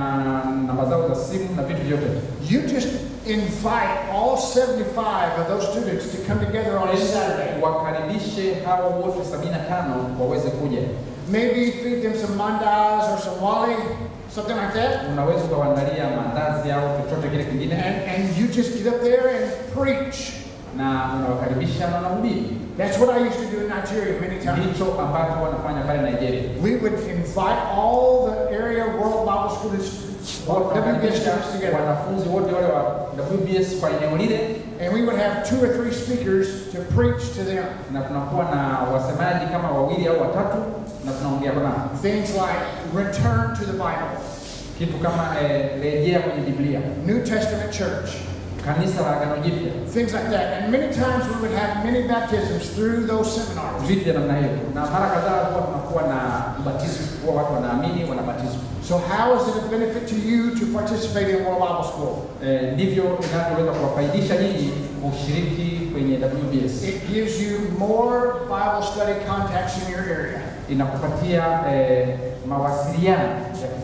namba zao za simu na vitu vyote. You just invite all 75 of those students to come together on a Saturday. Wakaribishe hawa wote 75 waweze kuja. Maybe feed them some mandas or some wali, something like that. Unaweza kuandalia mandazi au chochote kile kingine. And you just get up there and preach na unawakaribisha na unahubiri. That's what I used to do in Nigeria many times. Ndicho ambacho wanafanya pale Nigeria. We would invite all the area World Bible School WBS students together. Wanafunzi wote wale wa WBS kwa eneo lile, and we would have 2 or 3 speakers to preach to them. Na tunakuwa na wasemaji kama 2 au 3 na tunaongea nao. Things like return to the Bible. Kitu kama rejea kwenye Biblia. New Testament church. Kanisa la Agano Jipya. Things like that. And many times we would have many baptisms through those seminars. Vitu vya namna hiyo. Na mara kadhaa huwa tunakuwa na ubatizo kwa watu wanaamini wanabatizwa. So how is it a benefit to you to participate in World Bible School? Ndivyo inavyoweza kuwafaidisha nyinyi kushiriki kwenye WBS. It gives you more Bible study contacts in your area. Inakupatia mawasiliano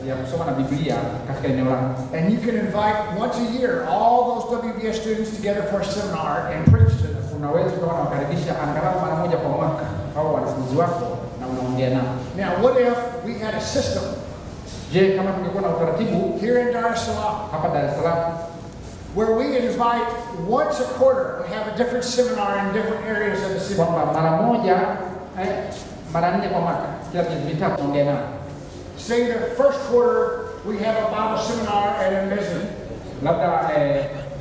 ya kusoma na Biblia katika eneo lako. And you can invite once a year all those WBS students together for a seminar and preach to them. Unaweza kuwakaribisha angalau mara moja kwa mwaka au wanafunzi wako na unaongea nao. Now, what if we had a system? Je, kama tungekuwa na utaratibu here in Dar es Salaam, hapa Dar es Salaam, where we invite once a quarter, we have a different seminar in different areas of the city. Kwamba mara 4 kwa mwaka, kila miezi mitatu tunaongea nao. Say the first quarter we have a Bible seminar at Mbezi. Labda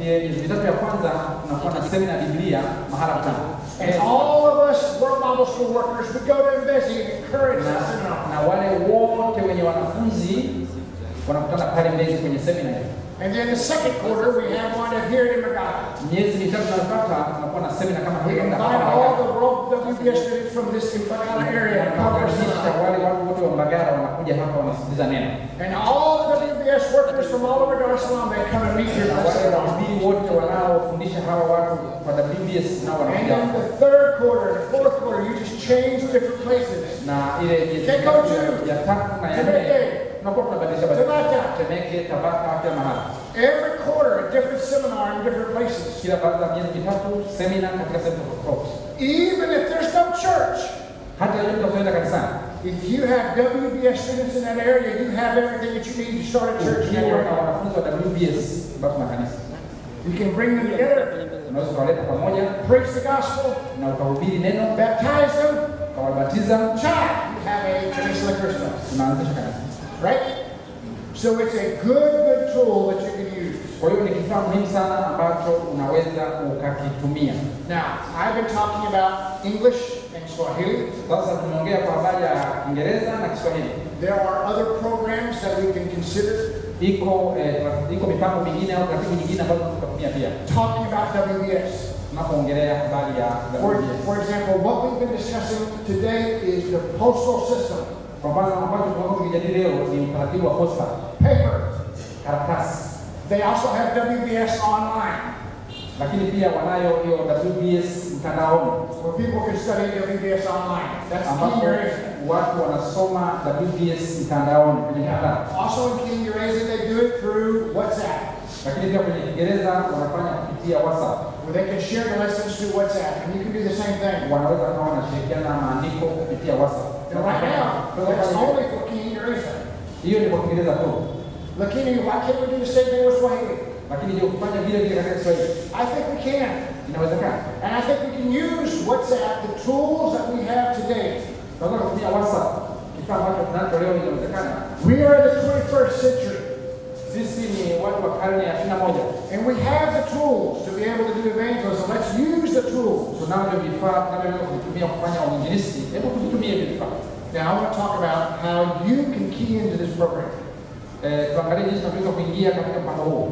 miezi mitatu ya kwanza tunakuwa na semina ya Biblia mahala fulani. And all of us World Bible School workers would go to Mbezi and encourage that seminar. Na wale wote wenye wanafunzi wanakutana pale Mbezi kwenye semina hiyo. And then the second quarter we have one here in Mbagala. Miezi mitatu tunafuata tunakuwa na semina kama we hiyo. invite all the World WBS students from this Mbagala area to come to wale watu wote wa Mbagala wanakuja hapa wanasikiliza neno. And all the WBS workers from all over Dar es Salaam, they come and meet here. Wale wahubiri wote wanaofundisha hawa watu kwa WBS nao And wanakuja. then the third quarter, the fourth quarter, you just change different places. Na ile ya tatu na ya nne tunakuwa tunabadilisha Temeke, Tabata, kila mahali. Every quarter, a different seminar in different places. Kila baada ya miezi mitatu semina katika sehemu tofauti. Even if there's no church, hata leo tunakwenda kanisani. If you have WBS students in that area, you have everything that you need to start a church in that area. Wanafunzi wa WBS basi na kanisa. You can bring them together. Unaweza kuwaleta pamoja, preach the gospel, na ukahubiri neno, baptize them, ukawabatiza, child, you have a Peninsula Christmas. Unaanzisha kanisa. Right? So it's a good tool that you can use. Kwa hiyo ni kifaa muhimu sana ambacho unaweza ukakitumia. Now, I've been talking about English and Swahili. Sasa tumeongea kwa habari ya Kiingereza na Kiswahili. There are other programs that we can consider. Iko mipango mingine au taratibu nyingine ambazo tutatumia pia. Talking about WBS. Tunapoongelea habari ya WBS. For example, what we've been discussing today is the postal system. Kwa mfano ambacho tunaona tukijadili leo ni utaratibu wa posta. Paper. Karatasi. They also have WBS online. Lakini pia wanayo hiyo WBS mtandaoni. Where people can study WBS online. That's ambapo watu wanasoma WBS mtandaoni kwenye mtandao. Also in Kiingereza they do it through WhatsApp. Lakini pia kwenye Kiingereza wanafanya kupitia WhatsApp. Where they can share the lessons through WhatsApp, and you can do the same thing. Wanaweza kama wanashirikiana maandiko kupitia WhatsApp. Now right now, that's only for Kiingereza. Hiyo ni kwa Kiingereza tu. Lakini, why can't we do the same thing with Swahili? Lakini je, kufanya vile vile katika Kiswahili? I think we can. Inawezekana. And I think we can use WhatsApp, the tools that we have today. Tunaweza kutumia WhatsApp, kifaa ambacho tunacho leo inawezekana. We are in the 21st century. Sisi ni watu wa karne ya 21. And we have the tools to be able to do evangelism. Let's use the tools. Tunavyo vifaa tunavyoweza kutumia kufanya uinjilisti. Hebu tutumie hivi vifaa. Now I want to talk about how you can key into this program. Tuangalie jinsi tunaweza kuingia katika mpango huu.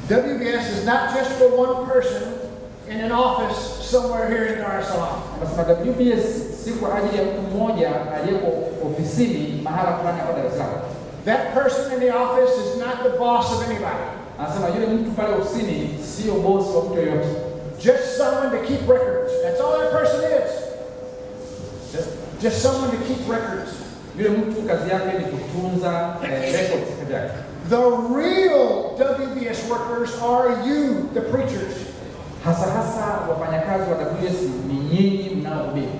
WBS is not just for one person in an office somewhere here in Dar es Salaam. Nasema WBS si kwa ajili ya mtu mmoja aliyeko ofisini mahala fulani hapa Dar es Salaam. That person in the office is not the boss of anybody. Anasema yule mtu pale ofisini sio boss wa mtu yoyote. Just someone to keep records. That's all that person is. Just someone to keep records. Yule mtu kazi yake ni kutunza records kazi yake. The real WBS workers are you, the preachers. Hasa wafanyakazi wa WBS ni nyinyi mnaohubiri.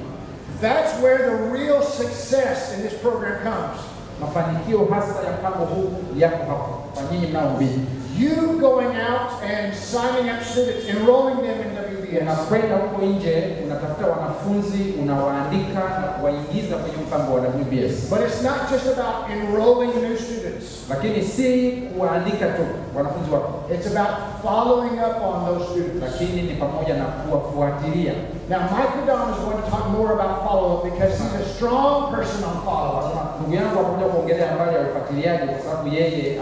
That's where the real success in this program comes. Mafanikio hasa ya mpango huu yako hapo kwa nyinyi mnaohubiri. You going out and signing up students, enrolling them in unakwenda huko nje, unatafuta wanafunzi, unawaandika na kuwaingiza kwenye mpango wa WBS. But it's not just about enrolling new students. Lakini si kuwaandika tu wanafunzi wako. It's about following up on those students. Lakini ni pamoja na kuwafuatilia. Now, Mike Don is going to talk more about follow-up because he's a strong person on follow-up. Ndugu yangu atakuja kuongelea habari ya ufuatiliaji kwa sababu yeye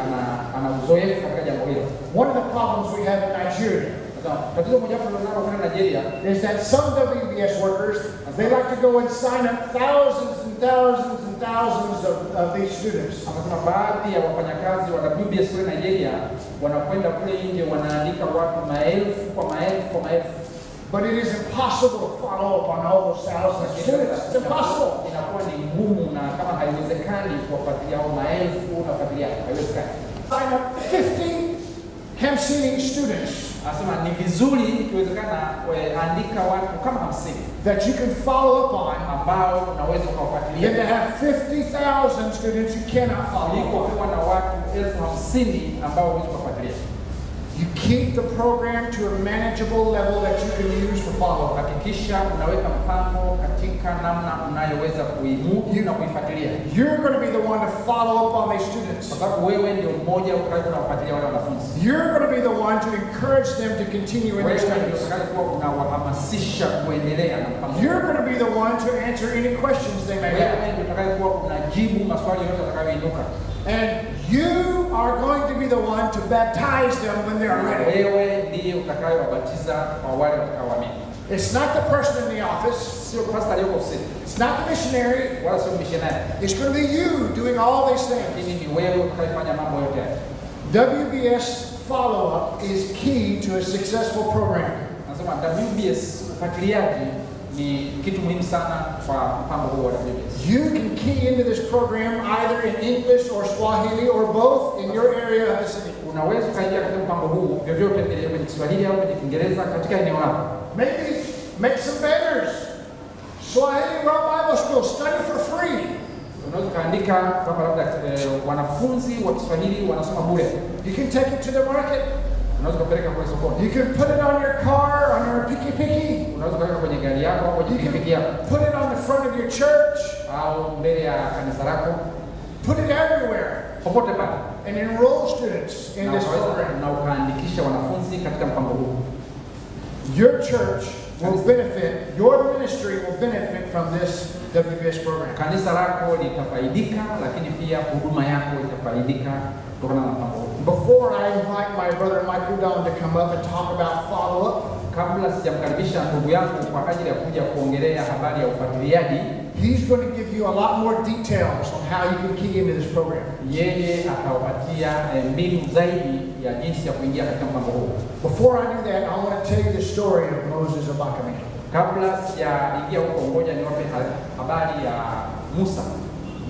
ana uzoefu katika jambo hilo. One of the problems we have in Nigeria Tatizo mojawapo tunalo kwa Nigeria is that some WBS workers, they like to go and sign up thousands and thousands and thousands of these students. Kuna baadhi ya wafanyakazi wa WBS kule Nigeria wanakwenda kule nje wanaandika watu maelfu kwa maelfu kwa maelfu. But it is impossible to follow up on all those thousands of students. It's impossible. Inakuwa ni ngumu na kama haiwezekani kuwafuatilia hao maelfu na kufuatilia haiwezekani. Sign up 50 Hamsini students. Asema ni vizuri ikiwezekana andika watu kama 50 that you can follow up on, ambao unaweza kuwafuatilia. Then to have 50,000 students you cannot follow up on. Kuwa na watu 50,000 ambao huwezi kuwafuatilia. You keep the program to a manageable level that you can use for follow-up. Hakikisha unaweka mpango katika namna unayoweza kuimudu na kuifuatilia. You're going to be the one to follow up on these students. Kwa sababu wewe ndio mmoja unaofuatilia wale wanafunzi. You're going to be the one to encourage them to continue in their studies. Unawahamasisha kuendelea na mpango. You're going to be the one to answer any questions they may have. Wewe ndio utakayekuwa unajibu maswali yote yatakayoinuka. And you are going to be the one to baptize them when they are ready. Wewe ndiye utakayewabatiza kwa wale watakaoamini. It's not the person in the office. Sio pastor yuko ofisini. It's not the missionary. Wala sio missionary. It's going to be you doing all these things. Lakini ni wewe utakayefanya mambo yote haya. WBS follow-up is key to a successful program. Nasema WBS ufuatiliaji ni kitu muhimu sana kwa mpango huu wa WBS. You can key into this program either in English or Swahili or both in your area of the city. Unaweza kuingia katika mpango huu vyovyote vile, kwenye Kiswahili au kwenye Kiingereza katika eneo lako. Maybe make some banners. Swahili Rock Bible School, study for free. Unaweza kaandika kwamba labda wanafunzi wa Kiswahili wanasoma bure. You can take it to the market. Unaweza kupeleka kwa sokoni. You can put it on your car, on your piki-piki. Unaweza kuweka kwenye gari yako au kwenye pikipiki yako. Put it on the front of your church. Au mbele ya kanisa lako. Put it everywhere. Popote pale. And enroll students in this program. Na ukaandikisha wanafunzi katika mpango huu. Your church will benefit, your ministry will benefit from this WBS program. Kanisa lako litafaidika, lakini pia huduma yako itafaidika kutokana na mpango huu. Before I invite my brother Mike Udon to come up and talk about follow-up, kabla sijamkaribisha ndugu yangu kwa ajili ya kuja kuongelea habari ya ufuatiliaji, he's going to give you a lot more details on how you can key into this program. Yeye atawapatia mbinu zaidi ya jinsi ya kuingia katika mpango huu. Before I do that, I want to tell you the story of Moses Obakame. Kabla sijaingia huko, ngoja niwape habari ya Musa.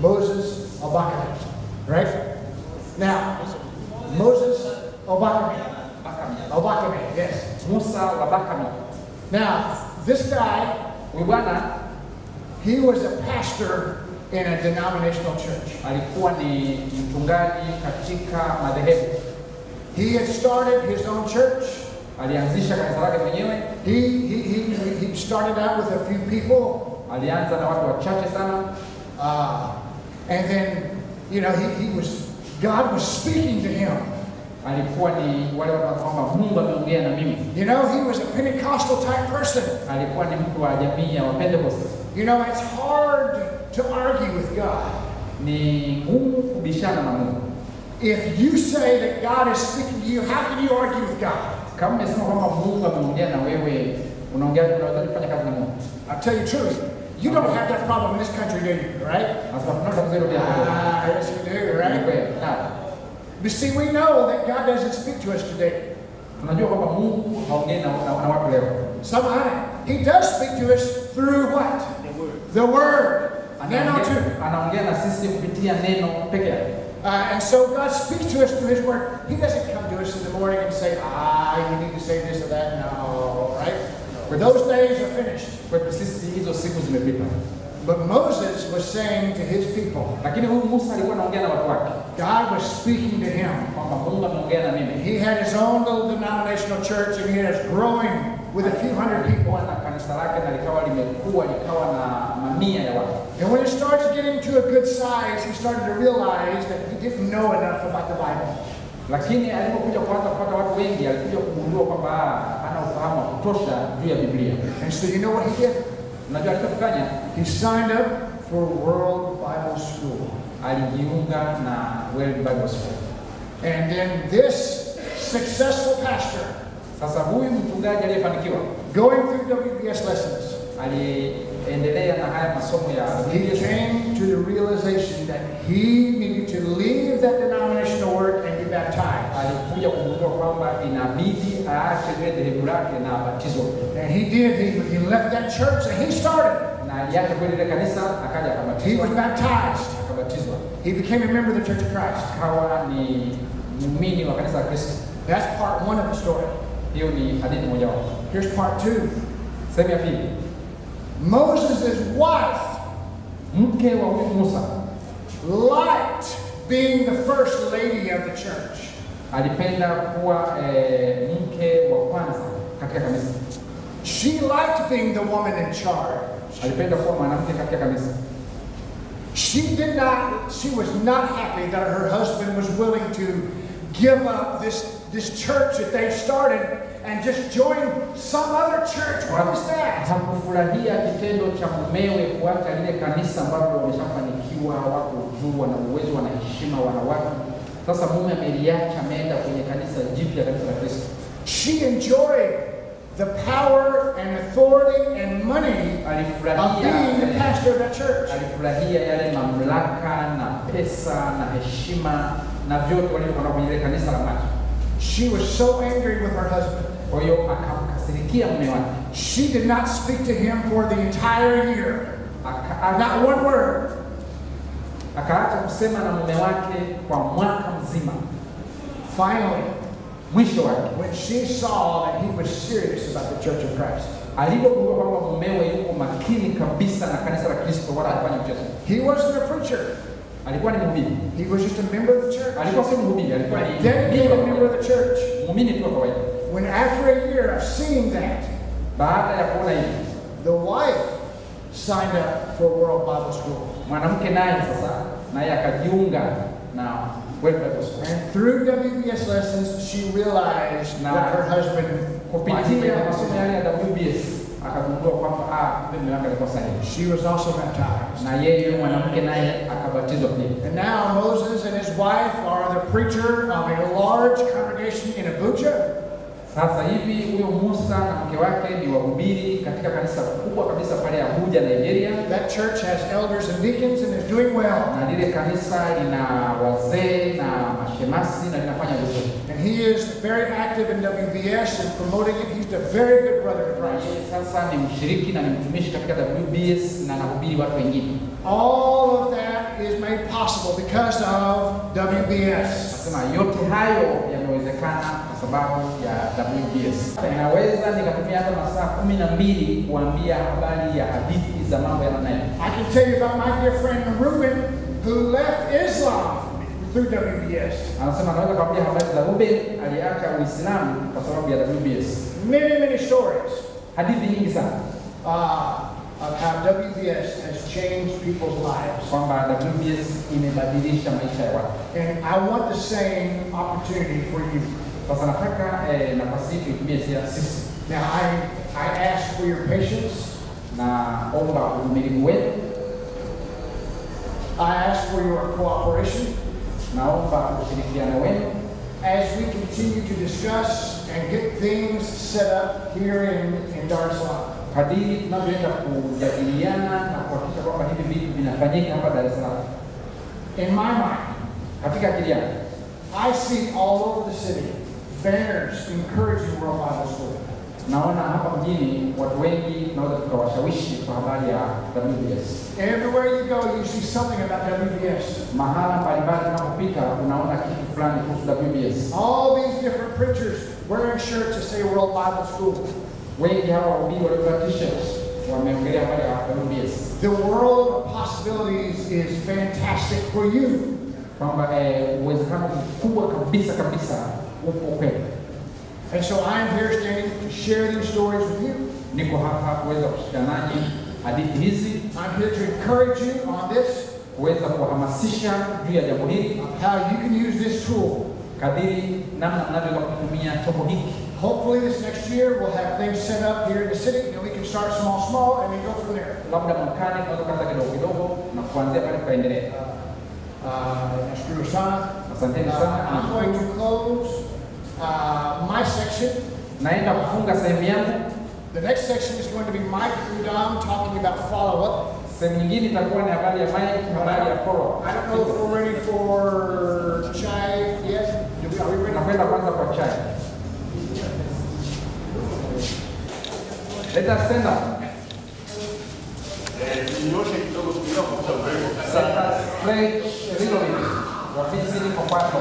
Moses Obakame, right? Now, Moses Obakame. Obakame, yes. Musa Obakame. Now, this guy, he was a pastor in a denominational church. Alikuwa ni mchungaji katika madhehebu. He had started his own church. Alianzisha kanisa lake mwenyewe. He started out with a few people. Alianza na watu wachache sana. And then, you know, God was speaking to him. Alikuwa ni wale wanaosema Mungu ameongea na mimi. You know, he was a Pentecostal type person. Alikuwa ni mtu wa jamii ya Pentecost. You know, it's hard to argue with God. Ni ngumu kubishana na Mungu. If you say that God is speaking to you, how can you argue with God? Kama umesema kwamba Mungu ameongea na wewe, unaweza kufanya kazi na Mungu. I'll tell you truth. You don't have that problem in this country, do you? Right? Yes, you do, right? But see, we know that God doesn't speak to us today. Somehow, He does speak to us through what? The Word. And so God speaks to us through His Word. He doesn't come to us in the morning and say, you need to say this or that. No, right? Those days are finished. But Moses was saying to his people, God was speaking to him. He had his own little denominational church and he was growing with a few hundred people. na kanisa lake na likawa limekuwa likawa na mamia ya watu. And when it started getting to a good size, he started to realize that he didn't know enough about the Bible. Lakini alipokuja kuanza kupata watu wengi, alikuja kugundua kwamba hana ufahamu wa kutosha juu ya Biblia. And so you know what he did? Unajua alichofanya? He signed up for World Bible School. Alijiunga na World Bible School. And then this successful pastor, sasa huyu mchungaji aliyefanikiwa, going through WBS lessons, aliendelea na haya masomo ya he came to the realization that he needed to leave that denominational work and be baptized. Alikuja kugundua kwamba inabidi aache ile dhehebu lake na abatizwe. And he did. He left that church and he started. Na aliacha kwenda ile kanisa akaja akabatizwa. He was baptized. Akabatizwa. He became a member of the Church of Christ. Akawa ni muumini wa kanisa la Kristo. That's part one of the story. Hiyo ni hadithi moja wapo. Here's part two. Sehemu ya pili. Moses' wife, mke wa huyu Musa, liked being the first lady of the church. Alipenda kuwa mke wa kwanza katika kanisa. She liked being the woman in charge. Alipenda kuwa mwanamke katika kanisa. She was not happy that her husband was willing to give up this church that they started and just join some other church. What was that? Hakufurahia kitendo cha mumewe kuacha lile kanisa ambalo wameshafanikiwa, wako juu, wana uwezo, wana heshima, wana watu. Sasa mume ameliacha, ameenda kwenye kanisa jipya, kanisa la Kristo. She enjoyed the power and authority and money of being the pastor of that church. Alifurahia yale mamlaka na pesa na heshima na vyote walivyokuwa kwenye ile kanisa la maji. She was so angry with her husband. Kwa hiyo akamkasirikia mume wake. She did not speak to him for the entire year. Not one word. Akaacha kusema na mume wake kwa mwaka mzima. Finally, mwisho wake, when she saw that he was serious about the Church of Christ, alipogundua kwamba mumewe yuko makini kabisa na kanisa la Kristo, wala hafanya mchezo. He wasn't a preacher. Alikuwa ni mhubiri. He was just a member of the church. Alikuwa si mhubiri, alikuwa ni dedicated member of the church. Muumini tu wa kawaida. When after a year of seeing that, baada ya kuona hivi, the wife signed up for World Bible School. Mwanamke naye sasa naye akajiunga na World Bible School. And through WBS lessons, she realized that her husband, kupitia masomo yale ya WBS, akagundua kwamba mume wake alikuwa sahihi. She was also baptized. Na yeye mwanamke naye akabatizwa pia. And now Moses and his wife are the preacher of a large congregation in Abuja. Sasa hivi huyo Musa na mke wake ni wahubiri katika kanisa kubwa kabisa pale Abuja, Nigeria. That church has elders and deacons and is doing well. Na lile kanisa lina wazee na mashemasi na linafanya vizuri. And he is very active in WBS and promoting it. He's a very good brother to Christ. Sasa ni mshiriki na ni mtumishi katika WBS na anahubiri watu wengine. All of that is made possible because of WBS. Nasema yote hayo yanawezekana kwa sababu ya WBS. Naweza nikatumia hata masaa 12 kuambia habari ya hadithi za mambo ya namna hiyo. I can tell you about my dear friend Reuben who left Islam through WBS. Anasema naweza kuambia habari za Reuben aliacha Uislamu kwa sababu ya WBS. Many stories. Hadithi nyingi sana. Of how WBS has changed people's lives. Kwamba WBS imebadilisha maisha ya watu. And I want the same opportunity for you. Sasa nataka nafasi hii tuitumie sisi. Now I ask for your patience. Na omba uvumilivu wenu. I ask for your cooperation. Naomba ushirikiano wenu. As we continue to discuss and get things set up here in Dar es Salaam. Kadiri tunavyoenda kujadiliana na kuhakikisha kwamba hivi vitu vinafanyika hapa Dar es Salaam. In my mind, katika akili yangu, I see all over the city banners encouraging World Bible School. Naona hapa mjini watu wengi tunaweza tukawashawishi kwa habari ya WBS. Everywhere you go, you see something about WBS. Mahala mbalimbali unapopita unaona kitu fulani kuhusu WBS. All these different preachers wearing shirts that say World Bible School. Wengi hawa wahubiri waliovaa t-shirts wameongelea habari ya WBS. The world of possibilities is fantastic for you. Kwamba uwezekano mkubwa kabisa upo kwenu. And so I am here standing to share these stories with you. Niko hapa kuweza kushirikiana nanyi hadithi hizi. I'm here to encourage you on this, Kuweza kuhamasisha juu ya jambo hili, how you can use this tool. kadiri namna mnavyoweza kutumia chombo hiki. Hopefully this next year we'll have things set up here in the city and we can start small and then go from there. Labda mwakani tunaweza kuanza kidogo kidogo na kuanzia pale tukaendelea. Nashukuru sana. Asanteni sana. I'm going to close my section. Naenda kufunga sehemu yangu. The next section is going to be Mike Udam talking about follow-up. Sehemu nyingine itakuwa ni habari ya Mike, habari ya follow-up. I don't know if we're ready for chai yet. Are we ready? Nakwenda kwanza kwa chai. Let us stand up. Sasa stretch a little bit. Wafisi niko kwako.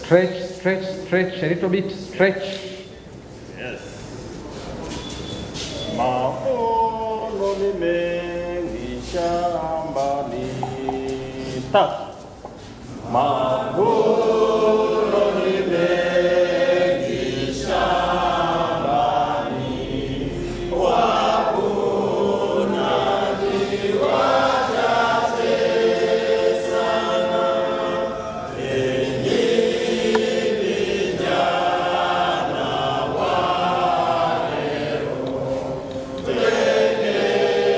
Stretch a little bit. Stretch. Yes. Maono ni mengi shambani. Maono ni mengi shambani. Wavunaji wachache sana. Enyi vijana wa leo, twendeni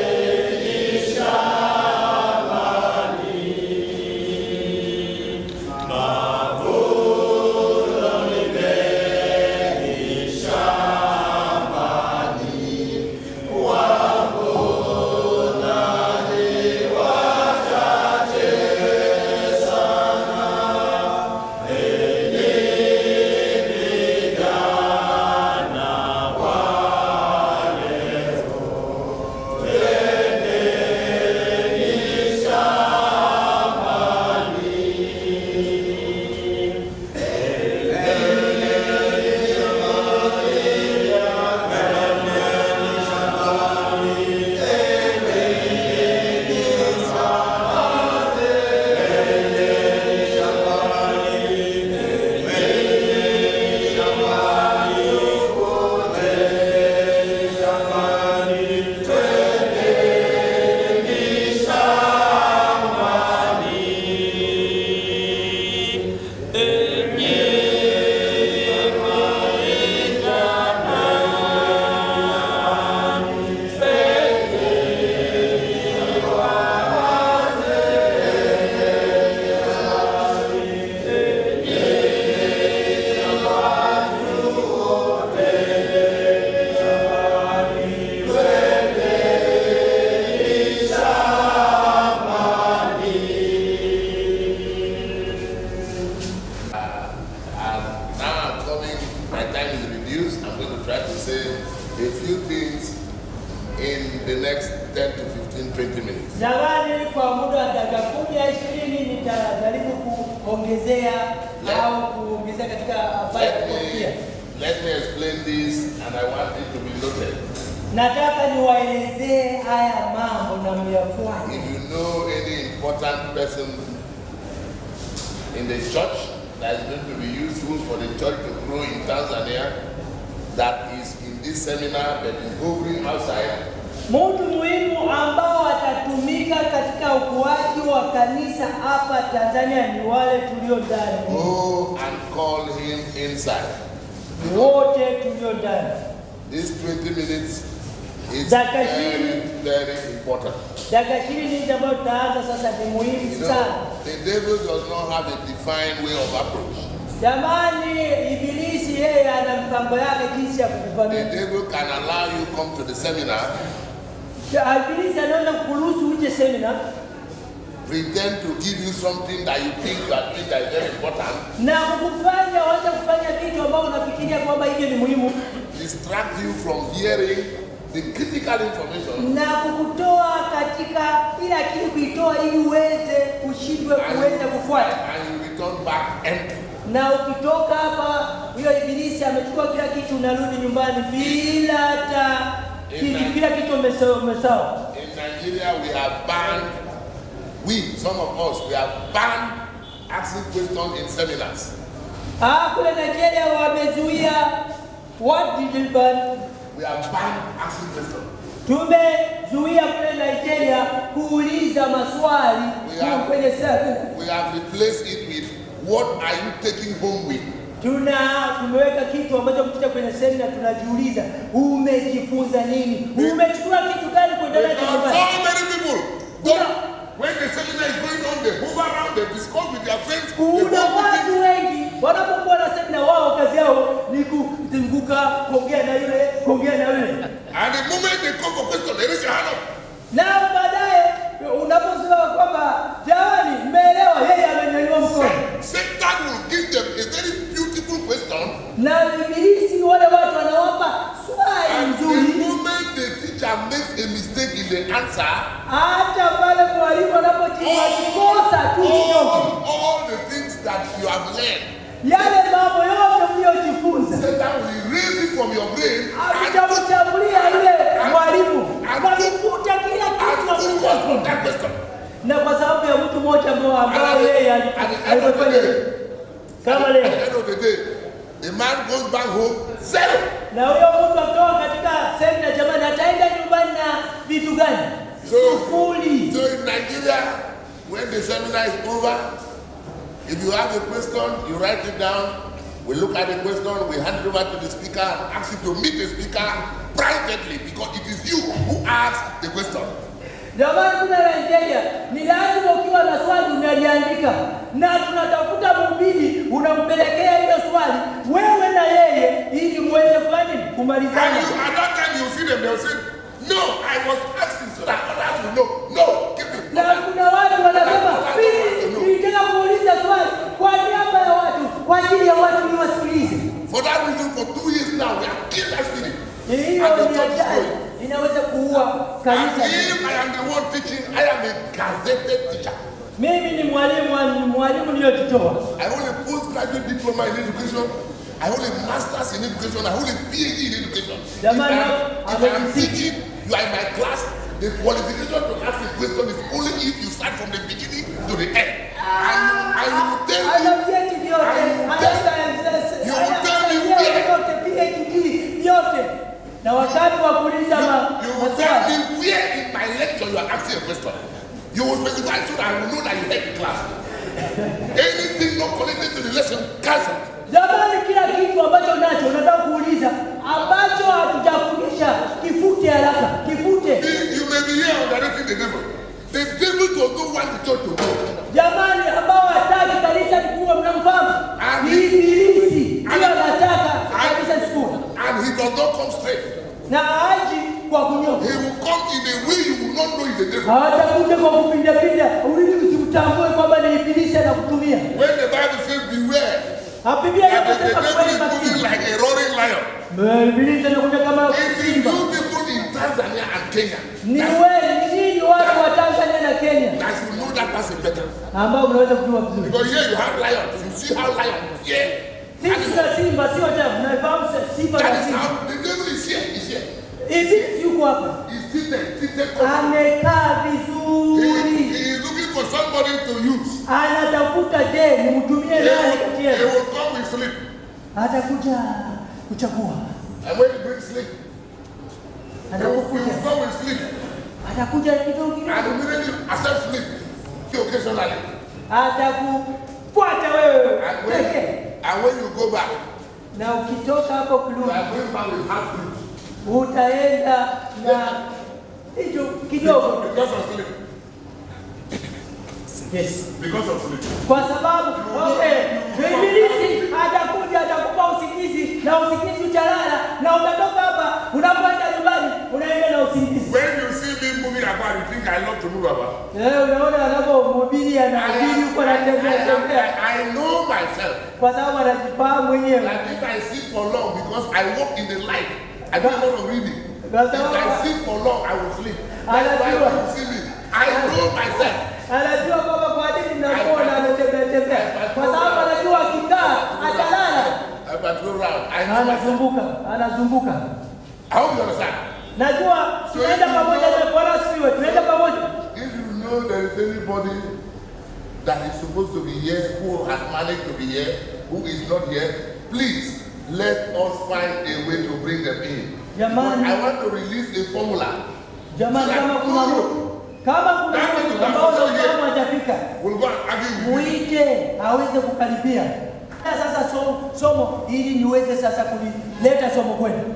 shambani. Mavuno ni mengi shambani. Wavunaji wachache sana. Enyi vijana wa leo, twendeni shambani. Now I'm coming, my time is reduced. I'm going to try to say a few things in the next 10 to 15, 20 minutes. Jamani, kwa muda wa dakika 10-20 nitajaribu kuongezea au kuongezea katika habari ya kofia. Let me explain this, and I want it to be noted. Nataka niwaelezee haya mambo na myafuate. If you know any important person in the church that is going to be useful for the church to grow in Tanzania, that is in this seminar that is hovering outside, Mtu muhimu ambao atatumika katika ukuaji wa kanisa hapa Tanzania ni wale tulio ndani. go and call him inside. Wote tulio ndani. This 20 minutes is Dakika very, very important. Dakika 20 ambayo tutaanza sasa ni muhimu You know, sana. the devil does not have a defined way of approach. Jamani, ibilisi yeye ana mpango yake jinsi ya The kukuvamia. devil can allow you come to the seminar, Ibilisi anaweza kukuruhusu uje seminar pretend to give you something that you think that is very important, na kukufanya waanze kufanya vitu ambavyo unafikiria kwamba hivyo ni muhimu, distract you from hearing the critical information, na kukutoa katika ile akili kuitoa ili uweze kushindwe kuweza kufuata. and you return back empty. Na ukitoka hapa, huyo ibilisi amechukua kila kitu, unarudi nyumbani bila hata kila kitu umesahau. In Nigeria, we have banned, some of us, we have banned asking questions in seminars. Kule Nigeria wamezuia. What did you ban? We are banned asking questions. Tumezuia kule Nigeria kuuliza maswali kwenye sababu. We have replaced it with what are you taking home with? Tumeweka kitu ambacho mkija kwenye semina tunajiuliza umejifunza nini? Umechukua kitu gani kwenda nacho nyumbani? So many people when the seminar is going on, they move around, they discuss with their friends. Kuna watu wengi wanapokuwa na semina wao kazi yao ni kuzunguka kuongea na yule, kuongea na yule. And the moment they come for question, they raise your hand up. Na baadaye unaposema kwamba jamani mmeelewa, yeye amenyanyua mkono. Satan will give them a very beautiful question. Na ibilisi wale watu wanawapa swali nzuri. The moment the teacher makes a mistake in the answer, hata pale mwalimu anapojibu kosa tu kidogo, all the things that you have learned, yale mambo yote mliyojifunza, Satan will erase it from your brain atamshambulia yule mwalimu akifuta kila kitu on that question. Na kwa sababu ya mtu mmoja ambaye yeye alifanya kama leo, at the end of the day, the man goes back home zero. Na huyo mtu akitoka katika semina, jamani, ataenda nyumbani na vitu gani? So Sufuri. So in Nigeria, when the seminar is over, if you have a question, you write it down. We look at the question, we hand it over to the speaker, and ask you to meet the speaker privately because it is you who asked the question. Jamani, kuna Nigeria ni lazima ukiwa na swali unaliandika, na tunatafuta mhubiri unampelekea ile swali wewe na yeye ili muweze kumalizana. And at that time you see them, they'll say, no, I was asking so that others will know. No, keep it. Na kuna watu wanasema nilitaka kuuliza swali kwa niaba ya watu, kwa ajili ya watu niwasikilize. For that reason, for 2 years now, we have killed that spirit. Hiyo ni hatari, inaweza kuua kanisa. And if I am the one teaching, I am a gazetted teacher. Mimi ni mwalimu niliyojitoa. I hold a postgraduate diploma in education. I hold a master's in education. I hold a PhD in education. If I am teaching, you are in my class, the qualification to ask a question is only if you start from the beginning to the end. And I will tell you, you will tell me where. Na wakati wa kuuliza you will tell me where in my lecture you are asking a question. You will specify so that I will know that you heard the class. Anything not connected to the lesson, cancel. Jamani, kila kitu ambacho nacho unataka kuuliza ambacho hatujafundisha kifute haraka, kifute. You may be here underrating the devil. The devil does not want the church to go. Jamani, ambao hataki kanisa likuwa mnamfahamu. Ni ibilisi. Ndio anataka kanisa likuwa. And he does not come straight. Na haji kwa kunyoka. He will come in a way you will not know is the devil. Hatakuja kwa kupinda-pinda, ili usimtambue kwamba ni ibilisi anakutumia. When the Bible says beware, Biblia the inasema devil is moving like a roaring lion. Ibilisi anakuja kama If you people in Tanzania and Kenya, ni wewe, ni watu wa Tanzania na Kenya. that you know that person better. Ambao unaweza kujua vizuri. Because here you have lions. You see how lions here. Sisi na simba sio tena, mnafahamu simba na That is simba. how the devil is here. Is here. Ibilisi yuko hapa. He's seated. Amekaa vizuri. He is looking for somebody to use. Anatafuta je, nimtumie nani kati He yenu? will come with sleep. Atakuja kuchagua. And when he brings sleep, he will come with sleep. Atakuja kidogo. And immediately accept sleep. Occasionally. Atakufuata wewe. And when you go back, Na ukitoka hapo you kurudi, are going back with half sleep. utaenda na hicho kidogo. Because of sleep. Yes. Because of sleep. Kwa sababu ibilisi atakuja atakupa usingizi na usingizi utalala na utatoka hapa unapoenda nyumbani unaenda na usingizi. When you see me moving about, you think I love to move about. Unaona anapomhubiri anahubiri huko anatembea. I know myself. Kwa sababu anajifahamu mwenyewe. Like if I sit for long because I walk in the light, I don't know of reading. If I sit for long, I will sleep. That's why when you see me, I know myself. Anajua kwamba kwa nini nakuona anatembea. Kwa sababu anajua akikaa atalala. I patrol round. Anazunguka. I hope you understand. Najua tunaenda pamoja na Bwana siwe. Tunaenda pamoja. If you know there is anybody that is supposed to be here who has managed to be here, who is not here, please let us find a way to bring them in. Jamani. I want to release a formula. Jamani, kama kuna mtu ambao hajafika, muite aweze kukaribia. Sasa somo ili niweze sasa kulileta somo kwenu.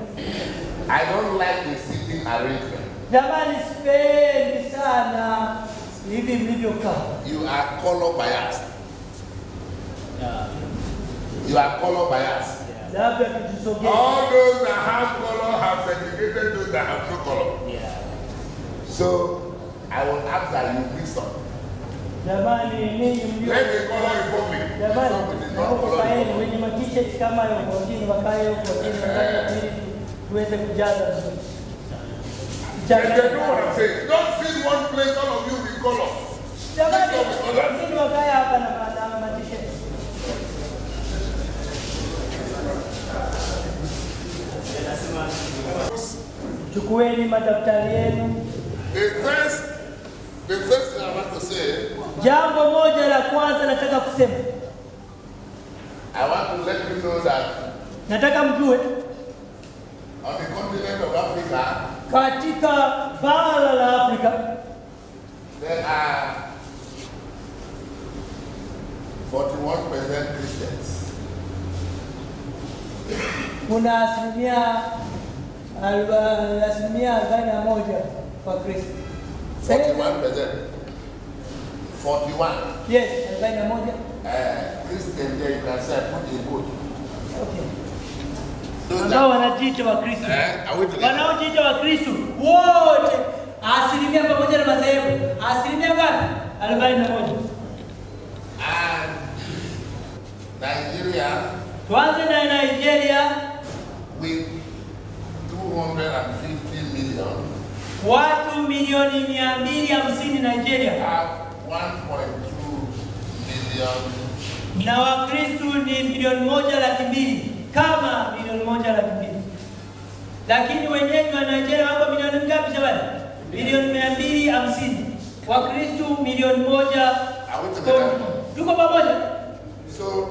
I don't like the sitting arrangement. Jamani, sipendi sana hivi mlivyokaa. You are color biased. You are color biased. Labda tujisogee. All those that have color have segregated those that have no color. Yeah. So I will ask that you mix up. Jamani, ninyi mlio. Let the color in public. Jamani, naomba kaeni wenye t-shirt kama hiyo, wengine wakae huko, wengine wakae ili tuweze kujaza vizuri. They know what I'm saying. Don't sit one place, all of you in color. Jamani, wengine wakae hapa na t-shirt. Chukueni madaftari yenu. The first thing I want to say, Jambo moja la kwanza nataka kusema. I want to let you know that Nataka mjue on the continent of Africa, katika bara la Afrika there are 41% Christians. kuna asilimia 41 kwa Kristo. 41%. 41. Yes, 41. Christian there, you can say, put a vote. Okay. Ambao wanajiita wa Kristo. Wanaojiita wa Kristo wote asilimia pamoja na madhehebu. Asilimia ngapi? 41. And Nigeria, tuanze na Nigeria with 250 million, watu milioni 250 Nigeria, have 1.2 million, na Wakristo ni milioni 1.2, kama milioni 1.2. Lakini wenyeji wa Nigeria wako milioni ngapi jamani? Milioni 250. Wakristo milioni 1. Tuko pamoja? So